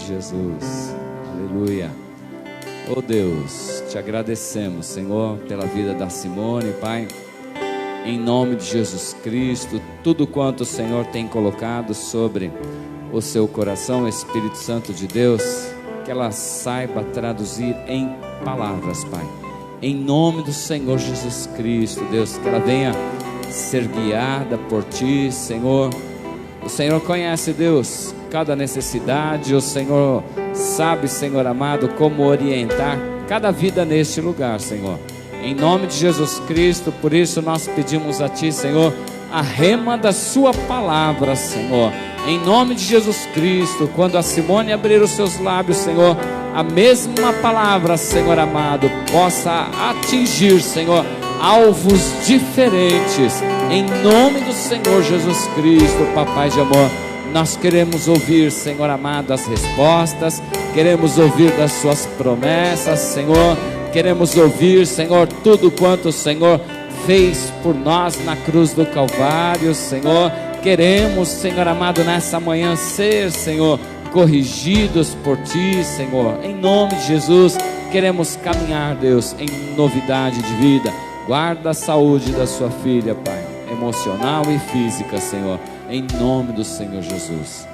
de Jesus. Aleluia. Oh Deus, te agradecemos, Senhor, pela vida da Simone, Pai. Em nome de Jesus Cristo, tudo quanto o Senhor tem colocado sobre o seu coração, Espírito Santo de Deus, que ela saiba traduzir em palavras, Pai. Em nome do Senhor Jesus Cristo, Deus, que ela venha ser guiada por Ti, Senhor. O Senhor conhece, Deus, cada necessidade. O Senhor sabe, Senhor amado, como orientar cada vida neste lugar, Senhor. Em nome de Jesus Cristo, por isso nós pedimos a Ti, Senhor, a rema da Sua palavra, Senhor. Em nome de Jesus Cristo, quando a Simone abrir os seus lábios, Senhor, a mesma palavra, Senhor amado, possa atingir, Senhor, alvos diferentes. Em nome do Senhor Jesus Cristo, Papai de amor, nós queremos ouvir, Senhor amado, as respostas. Queremos ouvir das Suas promessas, Senhor. Queremos ouvir, Senhor, tudo quanto o Senhor fez por nós na cruz do Calvário, Senhor. Queremos, Senhor amado, nessa manhã ser, Senhor, corrigidos por Ti, Senhor. Em nome de Jesus, queremos caminhar, Deus, em novidade de vida. Guarda a saúde da sua filha, Pai, emocional e física, Senhor. Em nome do Senhor Jesus.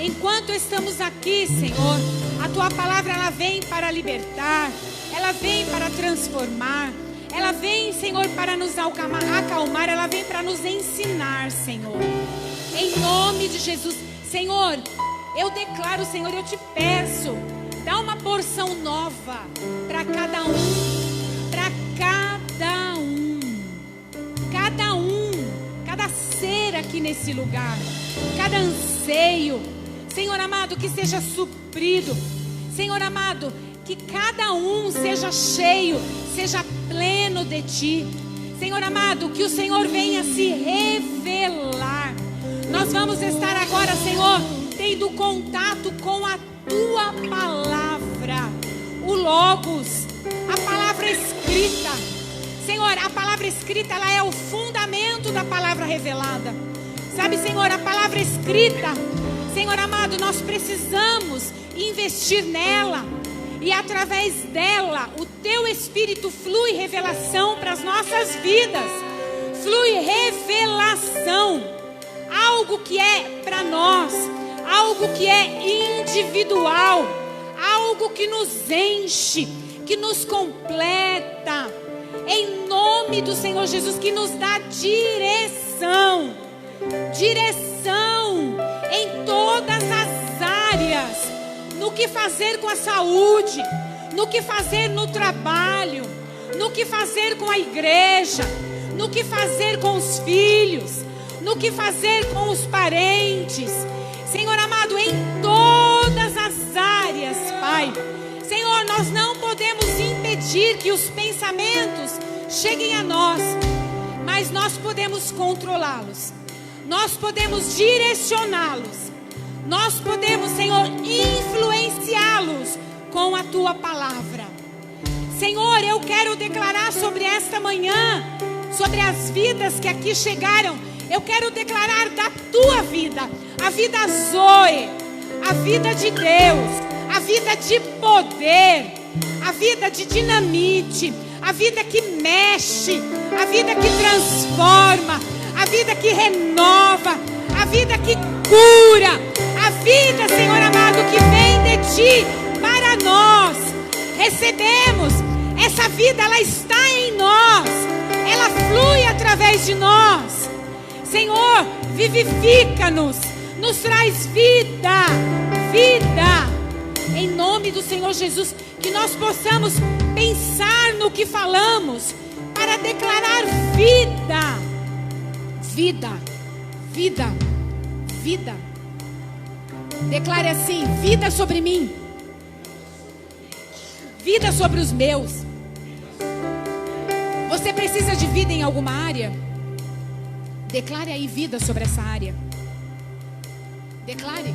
Enquanto estamos aqui, Senhor, a Tua palavra ela vem para libertar, ela vem para transformar, ela vem, Senhor, para nos acalmar, ela vem para nos ensinar, Senhor. Em nome de Jesus, Senhor, eu declaro, Senhor, eu te peço, dá uma porção nova para cada um, para cada aqui nesse lugar. Cada anseio, Senhor amado, que seja suprido. Senhor amado, que cada um seja cheio, seja pleno de Ti. Senhor amado, que o Senhor venha se revelar. Nós vamos estar agora, Senhor, tendo contato com a Tua palavra, o Logos, a palavra escrita. Senhor, a palavra escrita, ela é o fundamento da palavra revelada. Sabe, Senhor, a palavra escrita, Senhor amado, nós precisamos investir nela. E através dela, o Teu Espírito flui revelação para as nossas vidas. Flui revelação. Algo que é para nós. Algo que é individual. Algo que nos enche, que nos completa. Em nome do Senhor Jesus, que nos dá direção. Direção em todas as áreas. No que fazer com a saúde, no que fazer no trabalho, no que fazer com a igreja, no que fazer com os filhos, no que fazer com os parentes. Senhor amado, em todas as áreas, Pai. Senhor, nós não podemos impedir que os pensamentos cheguem a nós, mas nós podemos controlá-los, nós podemos direcioná-los. Nós podemos, Senhor, influenciá-los com a Tua palavra. Senhor, eu quero declarar sobre esta manhã, sobre as vidas que aqui chegaram, eu quero declarar da Tua vida, a vida Zoe, a vida de Deus, a vida de poder, a vida de dinamite, a vida que mexe, a vida que transforma, a vida que renova, a vida que cura. A vida, Senhor amado, que vem de Ti para nós. Recebemos essa vida, ela está em nós. Ela flui através de nós. Senhor, vivifica-nos. Nos traz vida. Vida. Em nome do Senhor Jesus, que nós possamos pensar no que falamos para declarar vida. Vida. Vida. Vida. Declare assim: vida sobre mim, vida sobre os meus. Você precisa de vida em alguma área? Declare aí vida sobre essa área. Declare.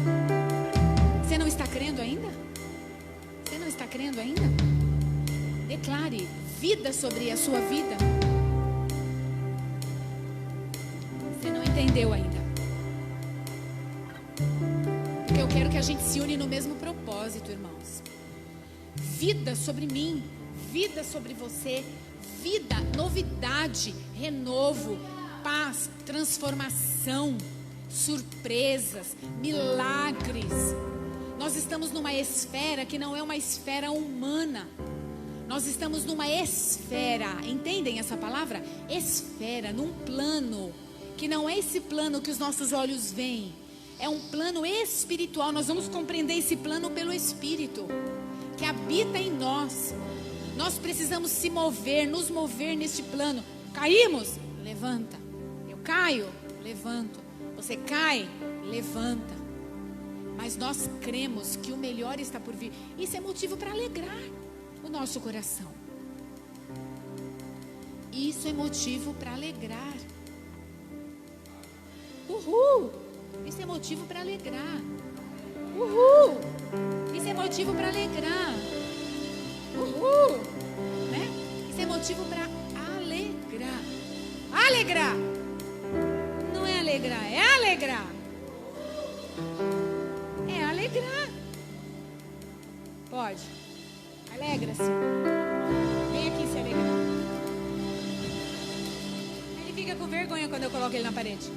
Você não está crendo ainda? Você não está crendo ainda? Declare vida sobre a sua vida. Você não entendeu ainda? Eu quero que a gente se une no mesmo propósito, irmãos. Vida sobre mim, vida sobre você, vida, novidade, renovo, paz, transformação, surpresas, milagres. Nós estamos numa esfera que não é uma esfera humana. Nós estamos numa esfera, entendem essa palavra? Esfera, num plano, que não é esse plano que os nossos olhos veem. É um plano espiritual. Nós vamos compreender esse plano pelo Espírito que habita em nós. Nós precisamos se mover, nos mover neste plano. Caímos? Levanta. Eu caio? Levanto. Você cai? Levanta. Mas nós cremos que o melhor está por vir. Isso é motivo para alegrar o nosso coração. Isso é motivo para alegrar. Uhul! Isso é motivo para alegrar. Uhul! Isso é motivo para alegrar. Uhul! Né? Isso é motivo para alegrar. Alegrar! Não é alegrar, é alegrar. É alegrar. Pode. Alegra-se. Vem aqui se alegrar. Ele fica com vergonha quando eu coloco ele na parede.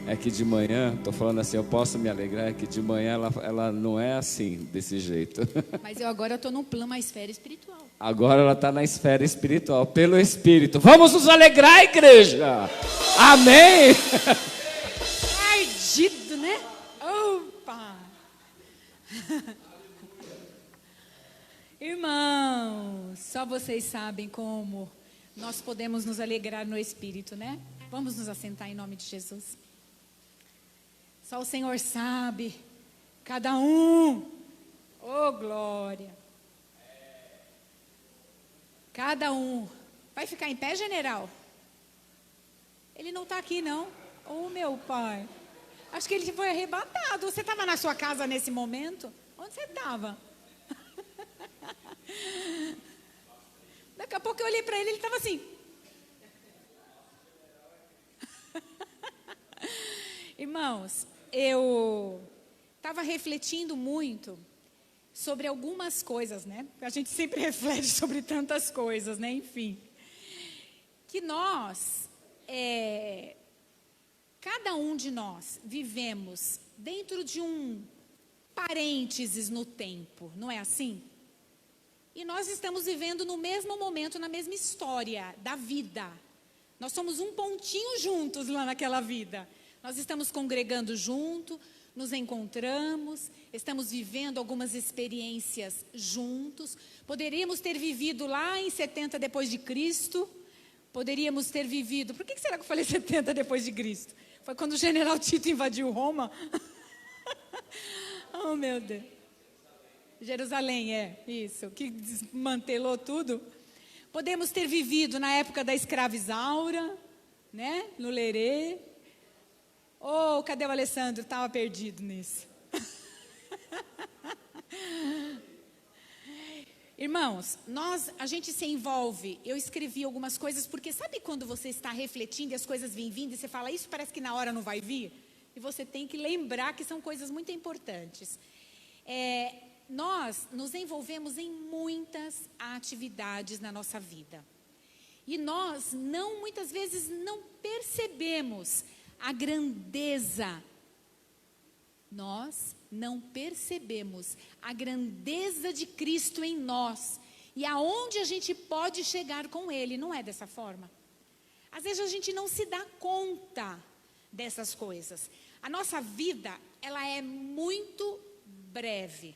É que de manhã, estou falando assim, eu posso me alegrar, é que de manhã ela não é assim, desse jeito. Mas eu agora estou num plano, uma esfera espiritual. Agora ela está na esfera espiritual, pelo Espírito. Vamos nos alegrar, igreja! Amém! Ardido, né? Opa! Irmãos, só vocês sabem como nós podemos nos alegrar no Espírito, né? Vamos nos assentar em nome de Jesus. Só o Senhor sabe, cada um, oh glória. Cada um. Vai ficar em pé, general? Ele não está aqui, não. Oh, meu pai. Acho que ele foi arrebatado. Você estava na sua casa nesse momento? Onde você estava? Daqui a pouco eu olhei para ele, ele estava assim. Irmãos, eu estava refletindo muito sobre algumas coisas, né? A gente sempre reflete sobre tantas coisas, né? Enfim. Que nós, cada um de nós, vivemos dentro de um parênteses no tempo, não é assim? E nós estamos vivendo no mesmo momento, na mesma história da vida. Nós somos um pontinho juntos lá naquela vida. Nós estamos congregando junto, nos encontramos, estamos vivendo algumas experiências juntos. Poderíamos ter vivido lá em 70 depois de Cristo. Poderíamos ter vivido... Por que será que eu falei 70 depois de Cristo? Foi quando o general Tito invadiu Roma? Oh, meu Deus. Jerusalém, isso, que desmantelou tudo. Podemos ter vivido na época da escrava Isaura, né? No Lerê. Oh, cadê o Alessandro? Estava perdido nisso. Irmãos, a gente se envolve. Eu escrevi algumas coisas, porque sabe quando você está refletindo e as coisas vêm vindo e você fala, isso parece que na hora não vai vir? E você tem que lembrar que são coisas muito importantes. Nós nos envolvemos em muitas atividades na nossa vida. E nós muitas vezes não percebemos a grandeza. Nós não percebemos a grandeza de Cristo em nós e aonde a gente pode chegar com Ele. Não é dessa forma? Às vezes a gente não se dá conta dessas coisas. A nossa vida, ela é muito breve.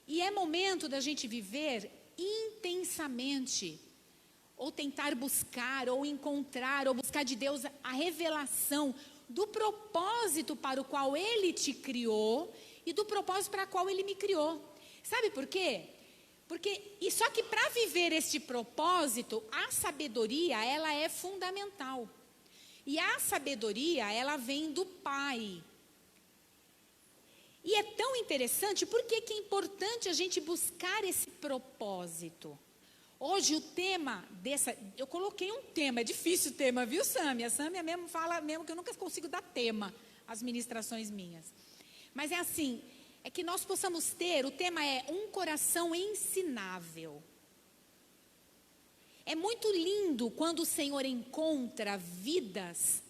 E é momento da gente viver intensamente, ou tentar buscar, ou encontrar, ou buscar de Deus a revelação do propósito para o qual Ele te criou e do propósito para o qual Ele me criou. Sabe por quê? Só que para viver este propósito, a sabedoria, ela é fundamental. E a sabedoria, ela vem do Pai. E é tão interessante, por que é importante a gente buscar esse propósito? Hoje o tema eu coloquei um tema, é difícil o tema, viu, Sâmia? A Sâmia mesmo fala mesmo que eu nunca consigo dar tema às ministrações minhas. Mas é assim, é que nós possamos ter, o tema é um coração ensinável. É muito lindo quando o Senhor encontra vidas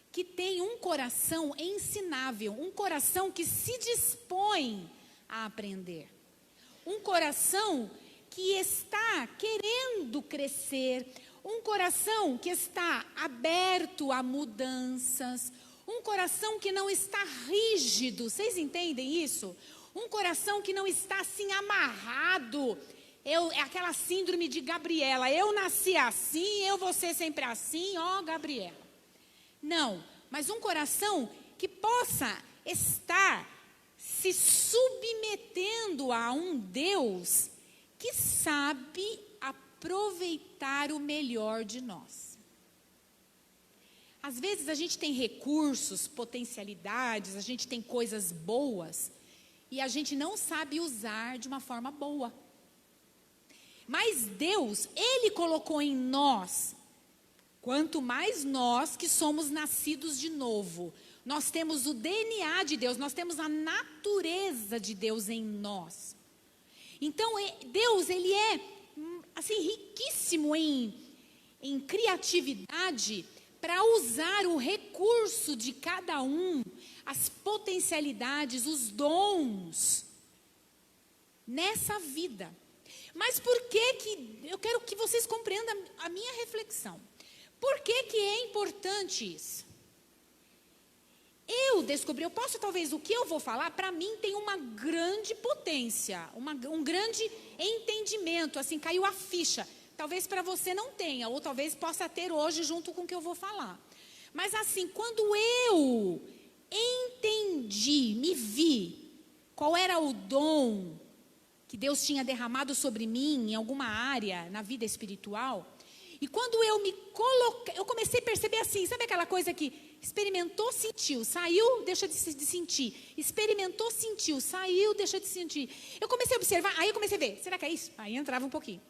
que têm um coração ensinável, um coração que se dispõe a aprender. Um coração que está querendo crescer, um coração que está aberto a mudanças, um coração que não está rígido, vocês entendem isso? Um coração que não está assim amarrado, é aquela síndrome de Gabriela, eu nasci assim, eu vou ser sempre assim, ó Gabriela. Não, mas um coração que possa estar se submetendo a um Deus que sabe aproveitar o melhor de nós. Às vezes a gente tem recursos, potencialidades, a gente tem coisas boas e a gente não sabe usar de uma forma boa. Mas Deus, Ele colocou em nós, quanto mais nós que somos nascidos de novo, nós temos o DNA de Deus, nós temos a natureza de Deus em nós. Então, Deus, Ele é assim, riquíssimo em criatividade para usar o recurso de cada um, as potencialidades, os dons nessa vida. Mas por que eu quero que vocês compreendam a minha reflexão. Por que é importante isso? Eu descobri, o que eu vou falar, para mim tem uma grande potência, um grande entendimento, assim, caiu a ficha. talvez para você não tenha, ou talvez possa ter hoje junto com o que eu vou falar. Mas assim, quando eu entendi, me vi, qual era o dom que Deus tinha derramado sobre mim em alguma área na vida espiritual, e quando eu me coloquei, eu comecei a perceber assim, sabe aquela coisa que experimentou, sentiu, saiu, deixa de sentir, experimentou, sentiu, saiu, deixa de sentir. Eu comecei a observar, aí eu comecei a ver, será que é isso? Aí entrava um pouquinho.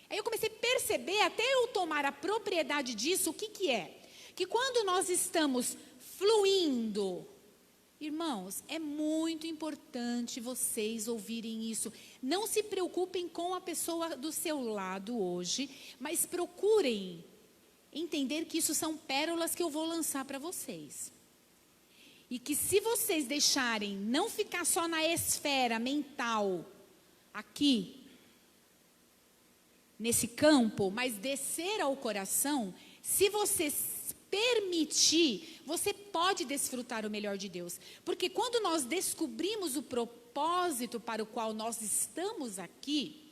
Aí eu comecei a perceber, até eu tomar a propriedade disso, o que que é? Que quando nós estamos fluindo, irmãos, é muito importante vocês ouvirem isso. Não se preocupem com a pessoa do seu lado hoje, mas procurem entender que isso são pérolas que eu vou lançar para vocês. E que se vocês deixarem, não ficar só na esfera mental, aqui, nesse campo, mas descer ao coração, se você permitir, você pode desfrutar o melhor de Deus. Porque quando nós descobrimos o propósito para o qual nós estamos aqui,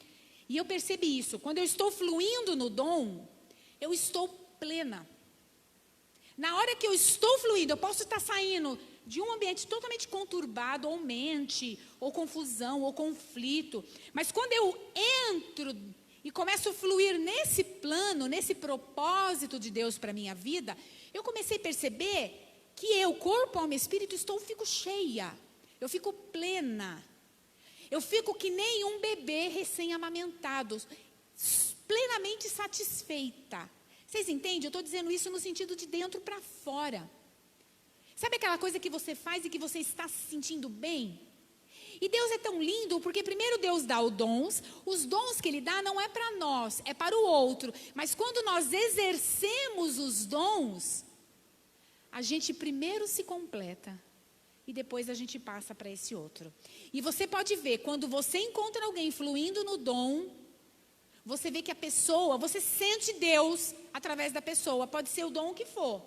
e eu percebi isso, quando eu estou fluindo no dom, eu estou plena. Na hora que eu estou fluindo, eu posso estar saindo de um ambiente totalmente conturbado, ou mente, ou confusão, ou conflito. Mas quando eu entro e começo a fluir nesse plano, nesse propósito de Deus para a minha vida, eu comecei a perceber que eu, corpo, alma e espírito, fico cheia. Eu fico plena. Eu fico que nem um bebê recém-amamentado, plenamente satisfeita. Vocês entendem? Eu estou dizendo isso no sentido de dentro para fora. Sabe aquela coisa que você faz e que você está se sentindo bem? E Deus é tão lindo, porque primeiro Deus dá os dons que Ele dá não é para nós, é para o outro. Mas quando nós exercemos os dons, a gente primeiro se completa e depois a gente passa para esse outro. E você pode ver, quando você encontra alguém fluindo no dom, você vê que a pessoa, você sente Deus através da pessoa, pode ser o dom que for.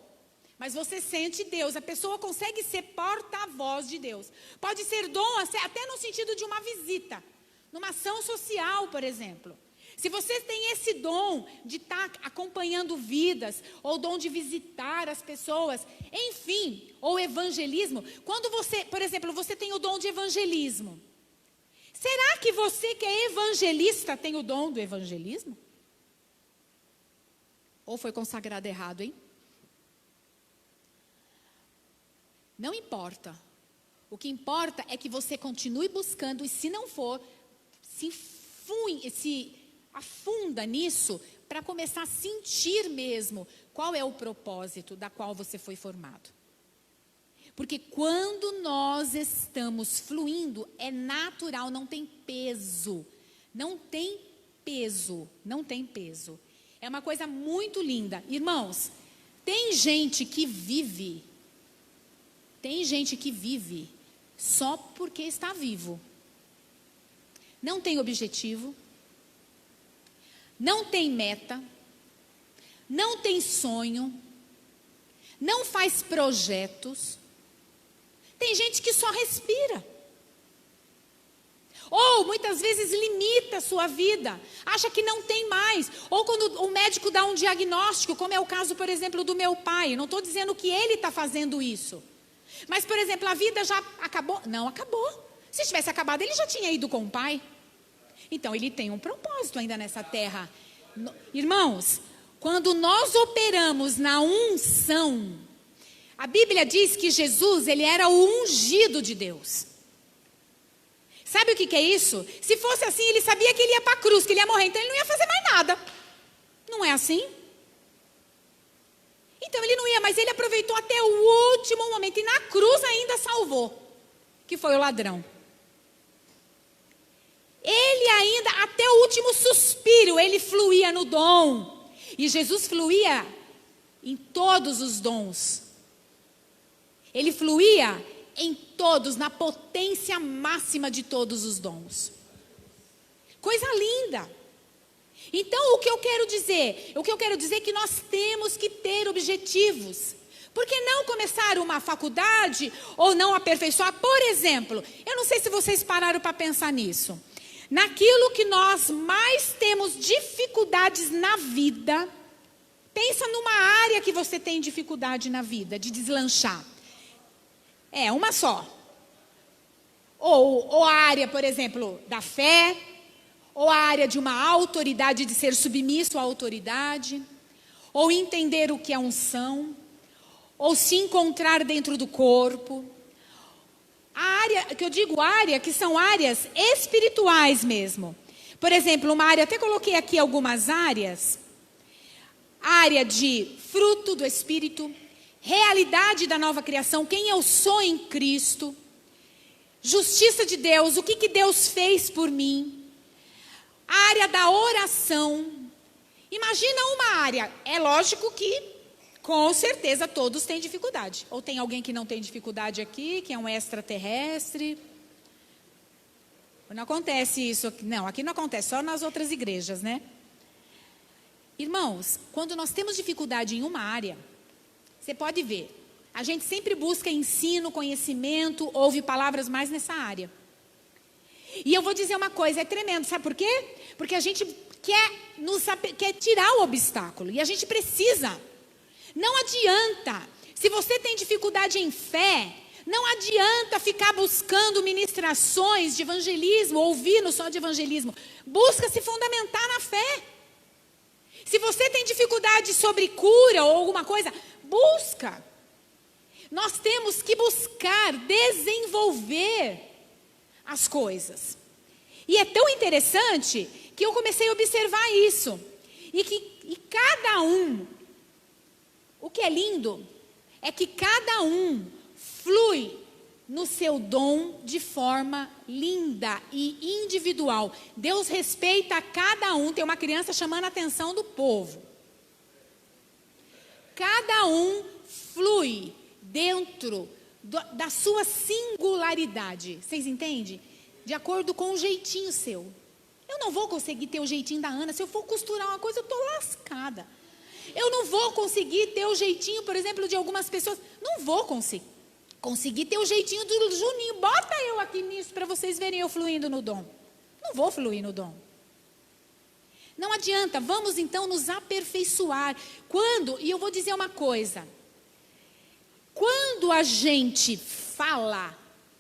Mas você sente Deus, a pessoa consegue ser porta-voz de Deus. Pode ser dom até no sentido de uma visita, numa ação social, por exemplo. Se você tem esse dom de estar acompanhando vidas, ou dom de visitar as pessoas, enfim, ou evangelismo. Quando você, por exemplo, você tem o dom de evangelismo. Será que você que é evangelista tem o dom do evangelismo? Ou foi consagrado errado, hein? Não importa. O que importa é que você continue buscando, e se não for, se afunda nisso para começar a sentir mesmo qual é o propósito da qual você foi formado. Porque quando nós estamos fluindo, é natural, não tem peso. Não tem peso, não tem peso. É uma coisa muito linda. Irmãos, tem gente que vive só porque está vivo. Não tem objetivo, não tem meta, não tem sonho, não faz projetos. Tem gente que só respira. Ou muitas vezes limita a sua vida, acha que não tem mais. Ou quando o médico dá um diagnóstico, como é o caso, por exemplo, do meu pai. Não estou dizendo que ele está fazendo isso. Mas, por exemplo, a vida já acabou? Não acabou. Se tivesse acabado, ele já tinha ido com o pai. Então, ele tem um propósito ainda nessa terra. Irmãos, quando nós operamos na unção, a Bíblia diz que Jesus, ele era o ungido de Deus. Sabe o que é isso? Se fosse assim, ele sabia que ele ia para a cruz, que ele ia morrer, então ele não ia fazer mais nada. Não é assim? Então ele não ia, mas ele aproveitou até o último momento, e na cruz ainda salvou, que foi o ladrão. Ele ainda, até o último suspiro, ele fluía no dom. E Jesus fluía em todos os dons. Ele fluía em todos, na potência máxima de todos os dons. Coisa linda. Então, o que eu quero dizer? O que eu quero dizer é que nós temos que ter objetivos. Por que não começar uma faculdade ou não aperfeiçoar? Por exemplo, eu não sei se vocês pararam para pensar nisso. naquilo que nós mais temos dificuldades na vida. Pensa numa área que você tem dificuldade na vida, de deslanchar. É, uma só. Ou a área, por exemplo, da fé, ou a área de uma autoridade, de ser submisso à autoridade, ou entender o que é unção, ou se encontrar dentro do corpo. A área, que eu digo área, que são áreas espirituais mesmo. Por exemplo, uma área, até coloquei aqui algumas áreas. Área de fruto do Espírito, realidade da nova criação, quem eu sou em Cristo, justiça de Deus, o que Deus fez por mim. A área da oração. Imagina uma área, é lógico que com certeza todos têm dificuldade. Ou tem alguém que não tem dificuldade aqui, que é um extraterrestre. Não acontece isso aqui. Não, aqui não acontece, só nas outras igrejas, né? Irmãos, quando nós temos dificuldade em uma área, você pode ver, a gente sempre busca ensino, conhecimento, ouve palavras mais nessa área. E eu vou dizer uma coisa, é tremendo, sabe por quê? Porque a gente quer tirar o obstáculo, e a gente precisa. Não adianta, se você tem dificuldade em fé, não adianta ficar buscando ministrações de evangelismo, ouvindo só de evangelismo. Busca se fundamentar na fé. Se você tem dificuldade sobre cura ou alguma coisa, busca. Nós temos que buscar desenvolver as coisas. E é tão interessante que eu comecei a observar isso. E cada um, o que é lindo, é que cada um flui no seu dom de forma linda e individual. Deus respeita a cada um. Tem uma criança chamando a atenção do povo. Cada um flui dentro da sua singularidade. Vocês entendem? De acordo com o jeitinho seu. Eu não vou conseguir ter o jeitinho da Ana. Se eu for costurar uma coisa, eu estou lascada. Eu não vou conseguir ter o jeitinho, por exemplo, de algumas pessoas. Não vou conseguir ter o jeitinho do Juninho. Bota eu aqui nisso para vocês verem eu fluindo no dom. Não vou fluir no dom. Não adianta, vamos então nos aperfeiçoar. E eu vou dizer uma coisa. Quando a gente fala,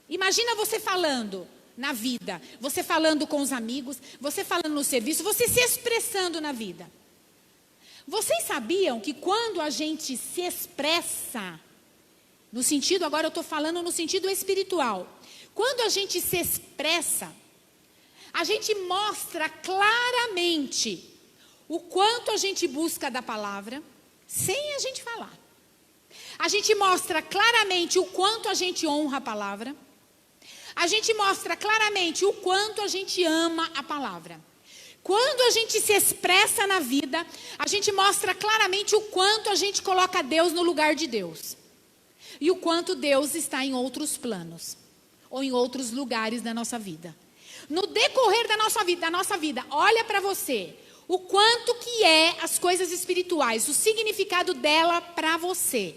imagina você falando na vida, você falando com os amigos, você falando no serviço, você se expressando na vida. Vocês sabiam que quando a gente se expressa, no sentido, agora eu estou falando no sentido espiritual. Quando a gente se expressa, a gente mostra claramente o quanto a gente busca da palavra, sem a gente falar. A gente mostra claramente o quanto a gente honra a palavra. A gente mostra claramente o quanto a gente ama a palavra. Quando a gente se expressa na vida, a gente mostra claramente o quanto a gente coloca Deus no lugar de Deus. E o quanto Deus está em outros planos, ou em outros lugares da nossa vida. No decorrer da nossa vida, olha para você, o quanto que é as coisas espirituais, o significado dela para você.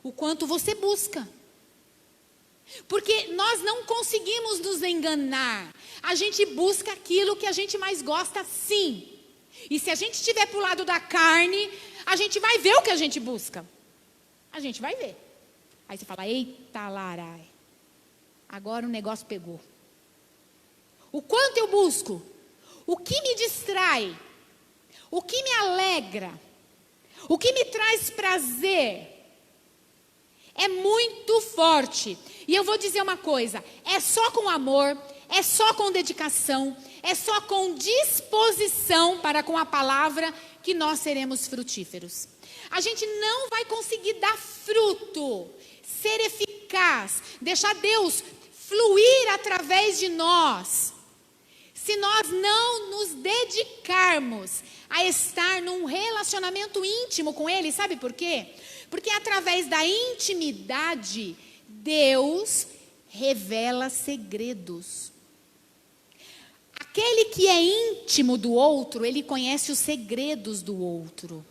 O quanto você busca. Porque nós não conseguimos nos enganar. A gente busca aquilo que a gente mais gosta, sim. E se a gente estiver para o lado da carne, a gente vai ver o que a gente busca. A gente vai ver. Aí você fala, eita larai, agora o negócio pegou. O quanto eu busco, o que me distrai, o que me alegra, o que me traz prazer, é muito forte. E eu vou dizer uma coisa, é só com amor, é só com dedicação, é só com disposição para com a palavra que nós seremos frutíferos. A gente não vai conseguir dar fruto, ser eficaz, deixar Deus fluir através de nós, se nós não nos dedicarmos a estar num relacionamento íntimo com Ele. Sabe por quê? Porque através da intimidade, Deus revela segredos. Aquele que é íntimo do outro, ele conhece os segredos do outro.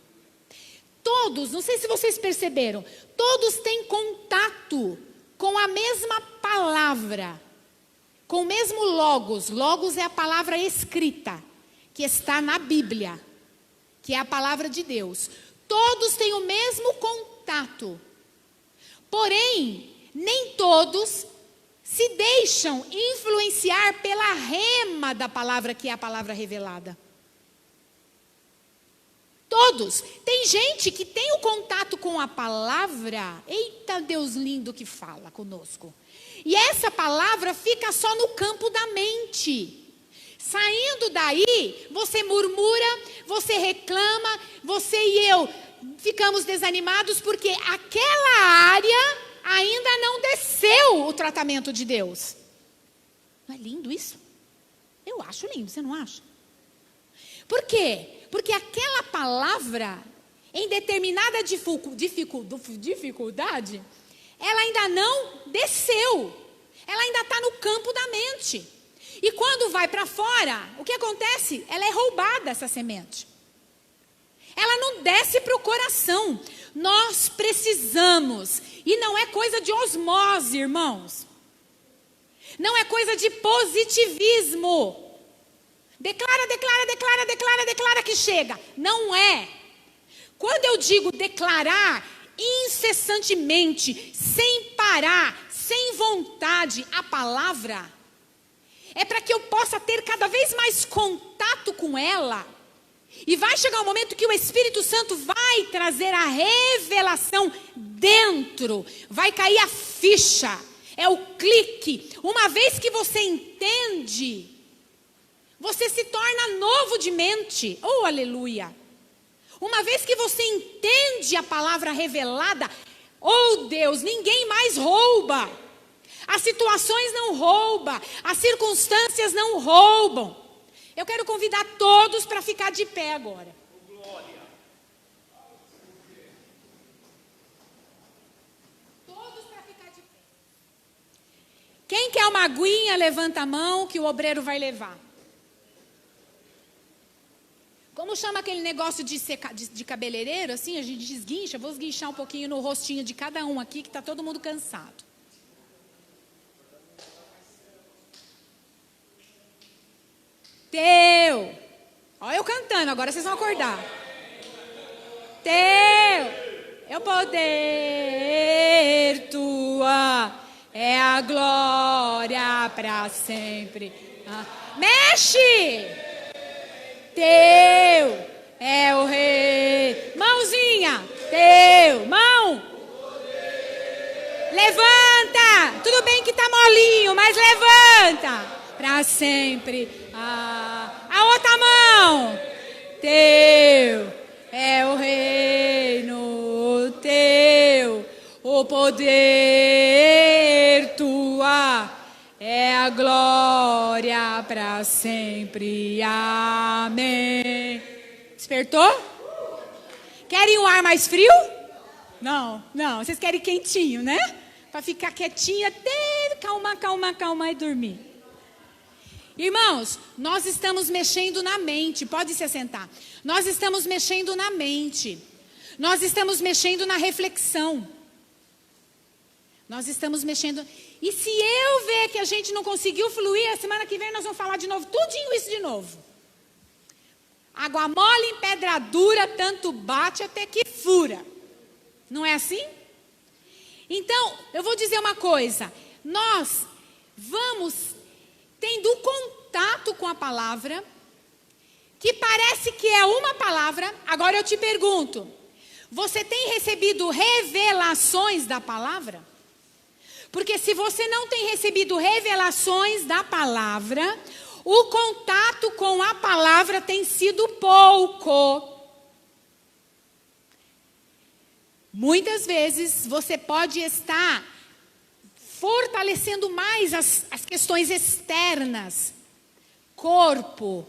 Todos, não sei se vocês perceberam, todos têm contato com a mesma palavra. com o mesmo logos. Logos é a palavra escrita, que está na Bíblia, que é a palavra de Deus. Todos têm o mesmo contato. Porém, nem todos se deixam influenciar pela rema da palavra, que é a palavra revelada. Todos. Tem gente que tem o contato com a palavra. Eita, Deus lindo que fala conosco. E essa palavra fica só no campo da mente. Saindo daí, você murmura, você reclama, você e eu ficamos desanimados porque aquela área ainda não desceu o tratamento de Deus. Não é lindo isso? Eu acho lindo, você não acha? Por quê? Porque aquela palavra, em determinada dificuldade, ela ainda não desceu. Ela ainda está no campo da mente. E quando vai para fora, o que acontece? Ela é roubada, essa semente. Ela não desce para o coração. Nós precisamos. E não é coisa de osmose, irmãos. Não é coisa de positivismo. Declara, declara, declara, declara, declara que chega. Não é. Quando eu digo declarar incessantemente, sem parar, sem vontade, a palavra, é para que eu possa ter cada vez mais contato com ela. E vai chegar um momento que o Espírito Santo vai trazer a revelação dentro. Vai cair a ficha. É o clique. Uma vez que você entende, você se torna novo de mente. Oh, aleluia. Uma vez que você entende a palavra revelada, oh Deus, ninguém mais rouba. As situações não roubam. As circunstâncias não roubam. Eu quero convidar todos para ficar de pé agora. Todos para ficar de pé. Quem quer uma aguinha, levanta a mão que o obreiro vai levar. Como chama aquele negócio de cabeleireiro? Assim, a gente esguincha. Vou esguinchar um pouquinho no rostinho de cada um aqui, que está todo mundo cansado. Teu. Olha eu cantando, agora vocês vão acordar. Teu é o poder, tua é a glória para sempre. Mexe! Teu é o rei. Mãozinha, teu, mão. Levanta. Tudo bem que tá molinho, mas levanta. Para sempre. A outra mão. Teu é o reino, teu o poder, tua é a glória para sempre. Amém. Despertou? Querem um ar mais frio? Não. Vocês querem quentinho, né? Para ficar quietinho até calma e dormir. Irmãos, nós estamos mexendo na mente. Pode se assentar. Nós estamos mexendo na mente. Nós estamos mexendo na reflexão. Nós estamos mexendo. E se eu ver que a gente não conseguiu fluir, a semana que vem nós vamos falar de novo, tudinho isso de novo. Água mole em pedra dura, tanto bate até que fura. Não é assim? Então, eu vou dizer uma coisa. Nós vamos tendo contato com a palavra, que parece que é uma palavra. Agora eu te pergunto, você tem recebido revelações da palavra? Porque se você não tem recebido revelações da palavra, o contato com a palavra tem sido pouco. Muitas vezes você pode estar fortalecendo mais as questões externas, corpo,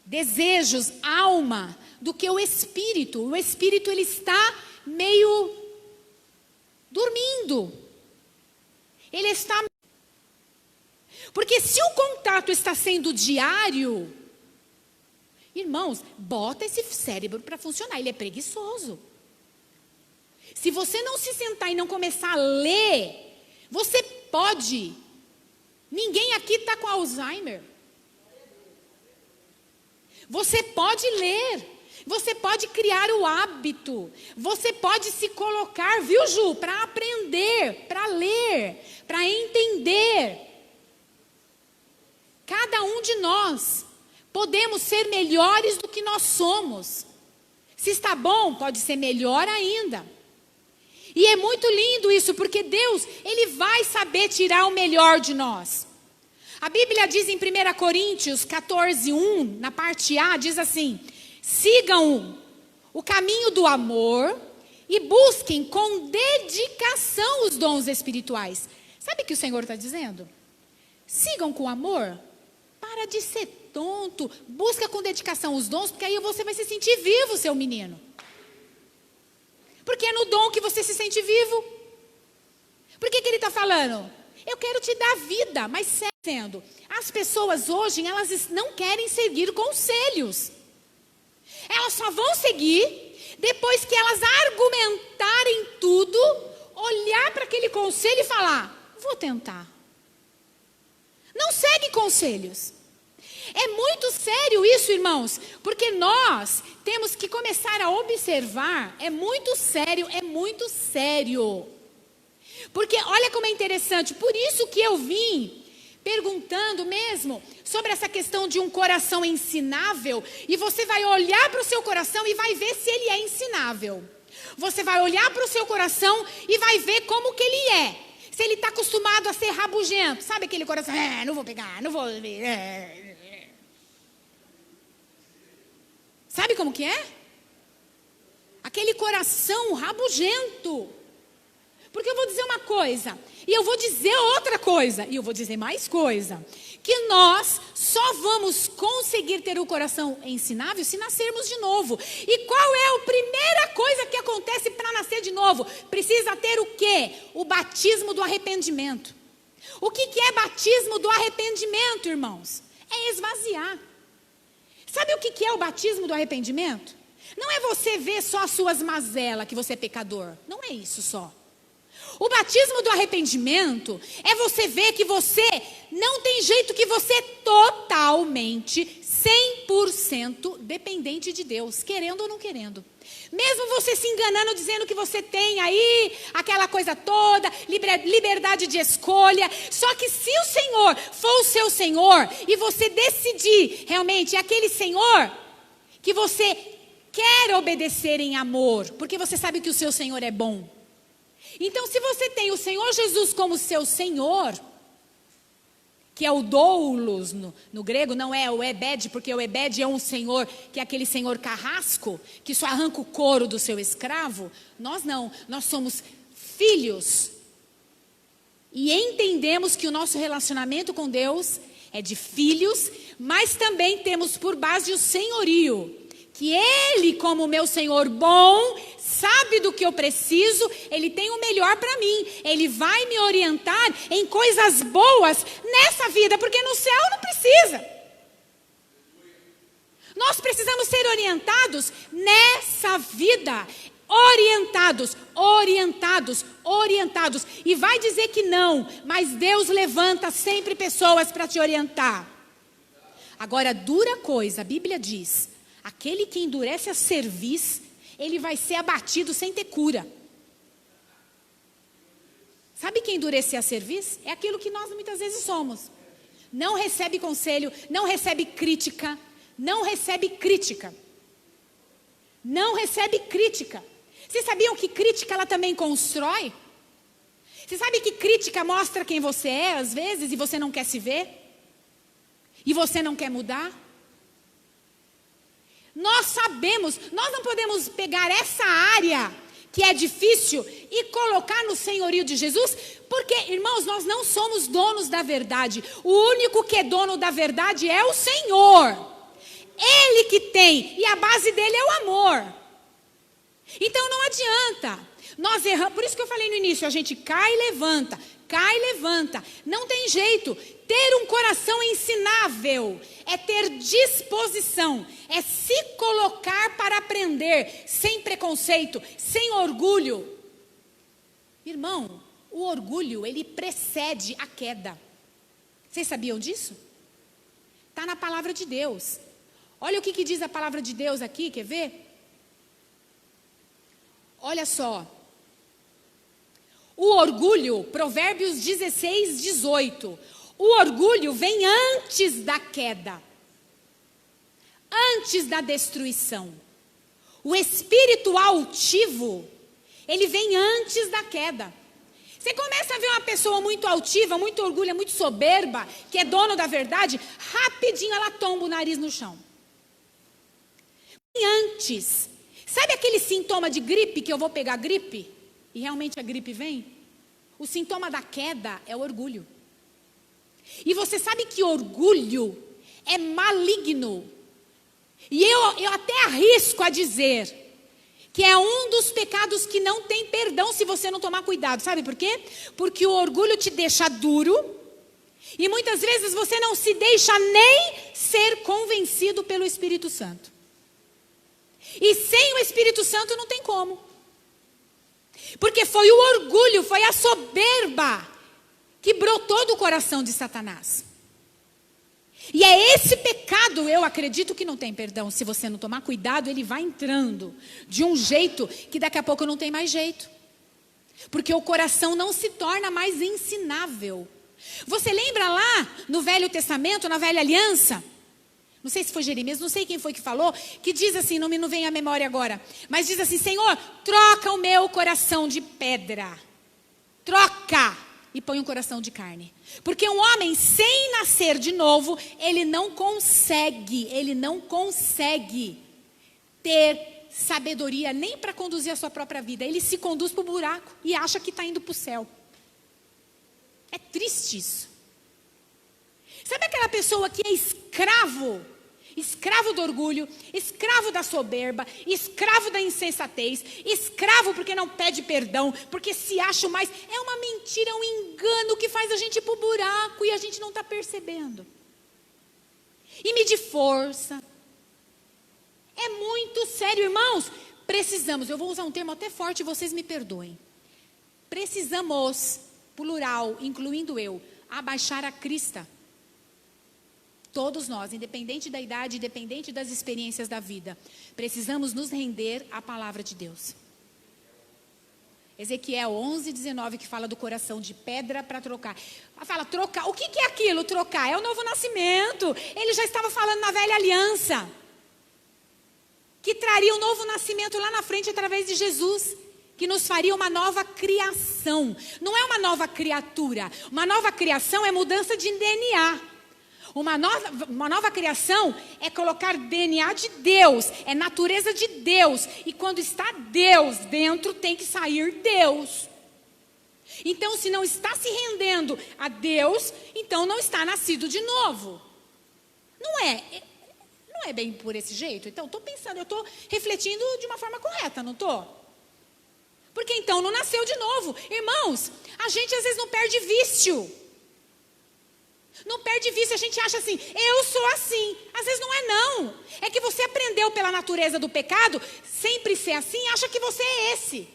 desejos, alma, do que o espírito. O espírito ele está meio dormindo. Ele está... Porque se o contato está sendo diário, irmãos, bota esse cérebro para funcionar, ele é preguiçoso. Se você não se sentar e não começar a ler, você pode Ninguém aqui está com Alzheimer. Você pode ler, você pode criar o hábito, você pode se colocar, viu, Ju, para aprender, para ler, para entender. Cada um de nós podemos ser melhores do que nós somos. Se está bom, pode ser melhor ainda. E é muito lindo isso, porque Deus, Ele vai saber tirar o melhor de nós. A Bíblia diz em 1 Coríntios 14:1, na parte A, diz assim: sigam o caminho do amor e busquem com dedicação os dons espirituais. Sabe o que o Senhor está dizendo? Sigam com amor, para de ser tonto, busca com dedicação os dons, porque aí você vai se sentir vivo, seu menino. Porque é no dom que você se sente vivo. Por que ele está falando? Eu quero te dar vida, mas sendo, as pessoas hoje, elas não querem seguir conselhos. Elas só vão seguir depois que elas argumentarem tudo, olhar para aquele conselho e falar, vou tentar. Não segue conselhos. É muito sério isso, irmãos, porque nós temos que começar a observar, é muito sério, porque olha como é interessante, por isso que eu vim perguntando mesmo sobre essa questão de um coração ensinável, e você vai olhar para o seu coração e vai ver se ele é ensinável. Você vai olhar para o seu coração e vai ver como que ele é. Se ele está acostumado a ser rabugento, sabe aquele coração, não vou pegar, não vou... Sabe como que é? Aquele coração rabugento. Porque eu vou dizer uma coisa, e eu vou dizer outra coisa, e eu vou dizer mais coisa. Que nós só vamos conseguir ter o coração ensinável se nascermos de novo. E qual é a primeira coisa que acontece para nascer de novo? Precisa ter o quê? O batismo do arrependimento. O que é batismo do arrependimento, irmãos? É esvaziar. Sabe o que é o batismo do arrependimento? Não é você ver só as suas mazelas, que você é pecador. Não é isso só. O batismo do arrependimento é você ver que você não tem jeito, que você é totalmente, 100% dependente de Deus, querendo ou não querendo. Mesmo você se enganando, dizendo que você tem aí aquela coisa toda, liberdade de escolha. Só que se o Senhor for o seu Senhor e você decidir realmente aquele Senhor que você quer obedecer em amor, porque você sabe que o seu Senhor é bom. Então, se você tem o Senhor Jesus como seu Senhor, que é o doulos no grego, não é o ebed, porque o ebed é um senhor, que é aquele senhor carrasco, que só arranca o couro do seu escravo. Nós não, nós somos filhos. E entendemos que o nosso relacionamento com Deus é de filhos, mas também temos por base o senhorio. Que Ele, como meu Senhor bom, sabe do que eu preciso, Ele tem o melhor para mim. Ele vai me orientar em coisas boas nessa vida, porque no céu não precisa. Nós precisamos ser orientados nessa vida. Orientados. E vai dizer que não, mas Deus levanta sempre pessoas para te orientar. Agora, dura coisa, a Bíblia diz... Aquele que endurece a cerviz, ele vai ser abatido sem ter cura. Sabe quem endurecer a cerviz? É aquilo que nós muitas vezes somos. Não recebe conselho, não recebe crítica. Vocês sabiam que crítica ela também constrói? Você sabe que crítica mostra quem você é às vezes e você não quer se ver? E você não quer mudar? Nós sabemos, nós não podemos pegar essa área que é difícil e colocar no senhorio de Jesus, porque, irmãos, nós não somos donos da verdade. O único que é dono da verdade é o Senhor. Ele que tem, e a base dele é o amor. Então não adianta, nós erramos, por isso que eu falei no início, a gente cai e levanta, não tem jeito. Ter um coração ensinável é ter disposição, é se colocar para aprender, sem preconceito, sem orgulho. Irmão, o orgulho, ele precede a queda. Vocês sabiam disso? Está na palavra de Deus. Olha o que diz a palavra de Deus aqui, quer ver? Olha só. O orgulho, Provérbios 16, 18. O orgulho vem antes da queda, antes da destruição. O espírito altivo, ele vem antes da queda. Você começa a ver uma pessoa muito altiva, muito orgulha, muito soberba, que é dono da verdade, rapidinho ela tomba o nariz no chão. E antes, sabe aquele sintoma de gripe, que eu vou pegar gripe? E realmente a gripe vem? O sintoma da queda é o orgulho. E você sabe que orgulho é maligno. E eu até arrisco a dizer que é um dos pecados que não tem perdão se você não tomar cuidado. Sabe por quê? Porque o orgulho te deixa duro e muitas vezes você não se deixa nem ser convencido pelo Espírito Santo. E sem o Espírito Santo não tem como. Porque foi o orgulho, foi a soberba que brotou do coração de Satanás. E é esse pecado, eu acredito que não tem perdão. Se você não tomar cuidado, ele vai entrando de um jeito que daqui a pouco não tem mais jeito. Porque o coração não se torna mais ensinável. Você lembra lá no Velho Testamento, na Velha Aliança? Não sei se foi Jeremias, não sei quem foi que falou, que diz assim, não me vem à memória agora, mas diz assim, Senhor, troca o meu coração de pedra. Troca! E põe um coração de carne. Porque um homem sem nascer de novo, ele não consegue ter sabedoria nem para conduzir a sua própria vida. Ele se conduz para o buraco e acha que está indo para o céu. É triste isso. Sabe aquela pessoa que é escravo? Escravo do orgulho, escravo da soberba, escravo da insensatez, escravo porque não pede perdão, porque se acha mais. É uma mentira, é um engano que faz a gente ir para o buraco e a gente não está percebendo. E medir força. É muito sério, irmãos. Precisamos, eu vou usar um termo até forte, vocês me perdoem. Precisamos, plural, incluindo eu, abaixar a crista. Todos nós, independente da idade, independente das experiências da vida, precisamos nos render à palavra de Deus. Ezequiel 11, 19, que fala do coração de pedra para trocar. Fala, trocar. O que é aquilo, trocar? É o novo nascimento. Ele já estava falando na velha aliança. Que traria um novo nascimento lá na frente através de Jesus. Que nos faria uma nova criação. Não é uma nova criatura. Uma nova criação é mudança de DNA. Uma nova criação é colocar DNA de Deus, é natureza de Deus. E quando está Deus dentro, tem que sair Deus. Então, se não está se rendendo a Deus, então não está nascido de novo. Não é bem por esse jeito? Então, estou pensando, eu estou refletindo de uma forma correta, não estou? Porque então não nasceu de novo. Irmãos, a gente às vezes não perde vício. Não perde vício, a gente acha assim, eu sou assim. Às vezes não é não. É que você aprendeu pela natureza do pecado, sempre ser assim, acha que você é esse.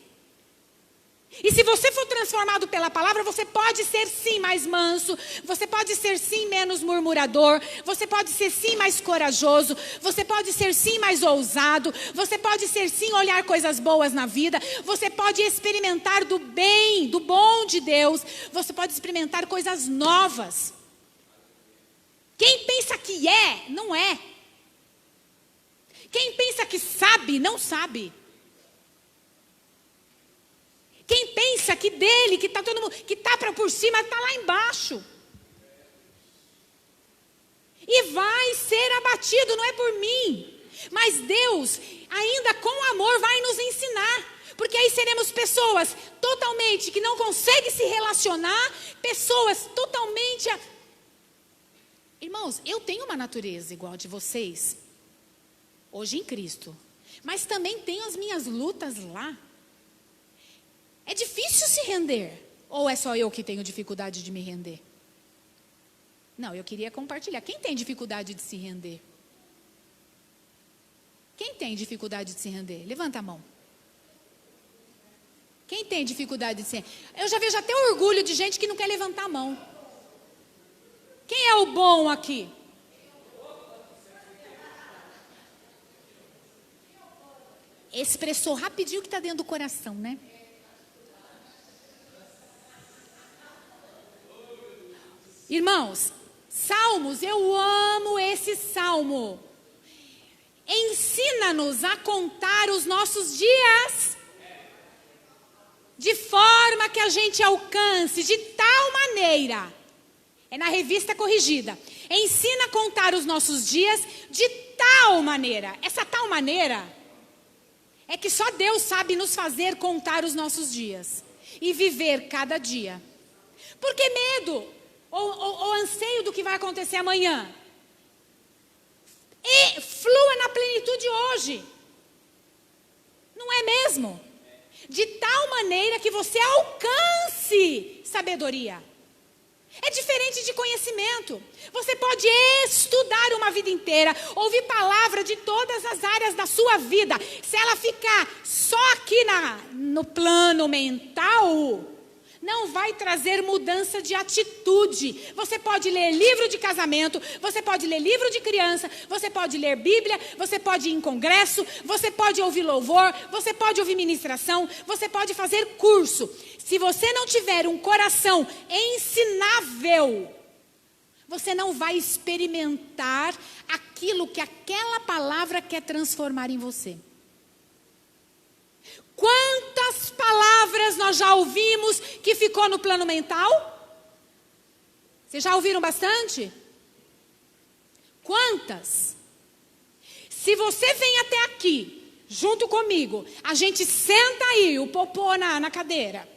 E se você for transformado pela palavra, você pode ser sim mais manso, você pode ser sim menos murmurador, você pode ser sim mais corajoso, você pode ser sim mais ousado, você pode ser sim olhar coisas boas na vida, você pode experimentar do bem, do bom de Deus, você pode experimentar coisas novas. Quem pensa que é, não é. Quem pensa que sabe, não sabe. Quem pensa que dele, que está todo mundo, que está por cima, está lá embaixo. E vai ser abatido, não é por mim. Mas Deus, ainda com amor, vai nos ensinar. Porque aí seremos pessoas totalmente que não conseguem se relacionar, pessoas totalmente... Irmãos, eu tenho uma natureza igual a de vocês, hoje em Cristo, mas também tenho as minhas lutas lá. É difícil se render, ou é só eu que tenho dificuldade de me render? Não, eu queria compartilhar. Quem tem dificuldade de se render? Quem tem dificuldade de se render? Levanta a mão. Quem tem dificuldade de se render? Eu já vejo até orgulho de gente que não quer levantar a mão. Quem é o bom aqui? Expressou rapidinho o que está dentro do coração, né? Irmãos, Salmos, eu amo esse salmo. Ensina-nos a contar os nossos dias de forma que a gente alcance de tal maneira. É na Revista Corrigida. Ensina a contar os nossos dias de tal maneira. Essa tal maneira é que só Deus sabe nos fazer contar os nossos dias e viver cada dia. Por que medo ou anseio do que vai acontecer amanhã? E flua na plenitude hoje. Não é mesmo? De tal maneira que você alcance sabedoria. É diferente de conhecimento. Você pode estudar uma vida inteira, ouvir palavra de todas as áreas da sua vida. Se ela ficar só aqui no plano mental, não vai trazer mudança de atitude. Você pode ler livro de casamento, você pode ler livro de criança, você pode ler Bíblia, você pode ir em congresso, você pode ouvir louvor, você pode ouvir ministração, você pode fazer curso. Se você não tiver um coração ensinável, você não vai experimentar aquilo que aquela palavra quer transformar em você. Quantas palavras nós já ouvimos que ficou no plano mental? Vocês já ouviram bastante? Quantas? Se você vem até aqui, junto comigo, a gente senta aí, o popô na cadeira.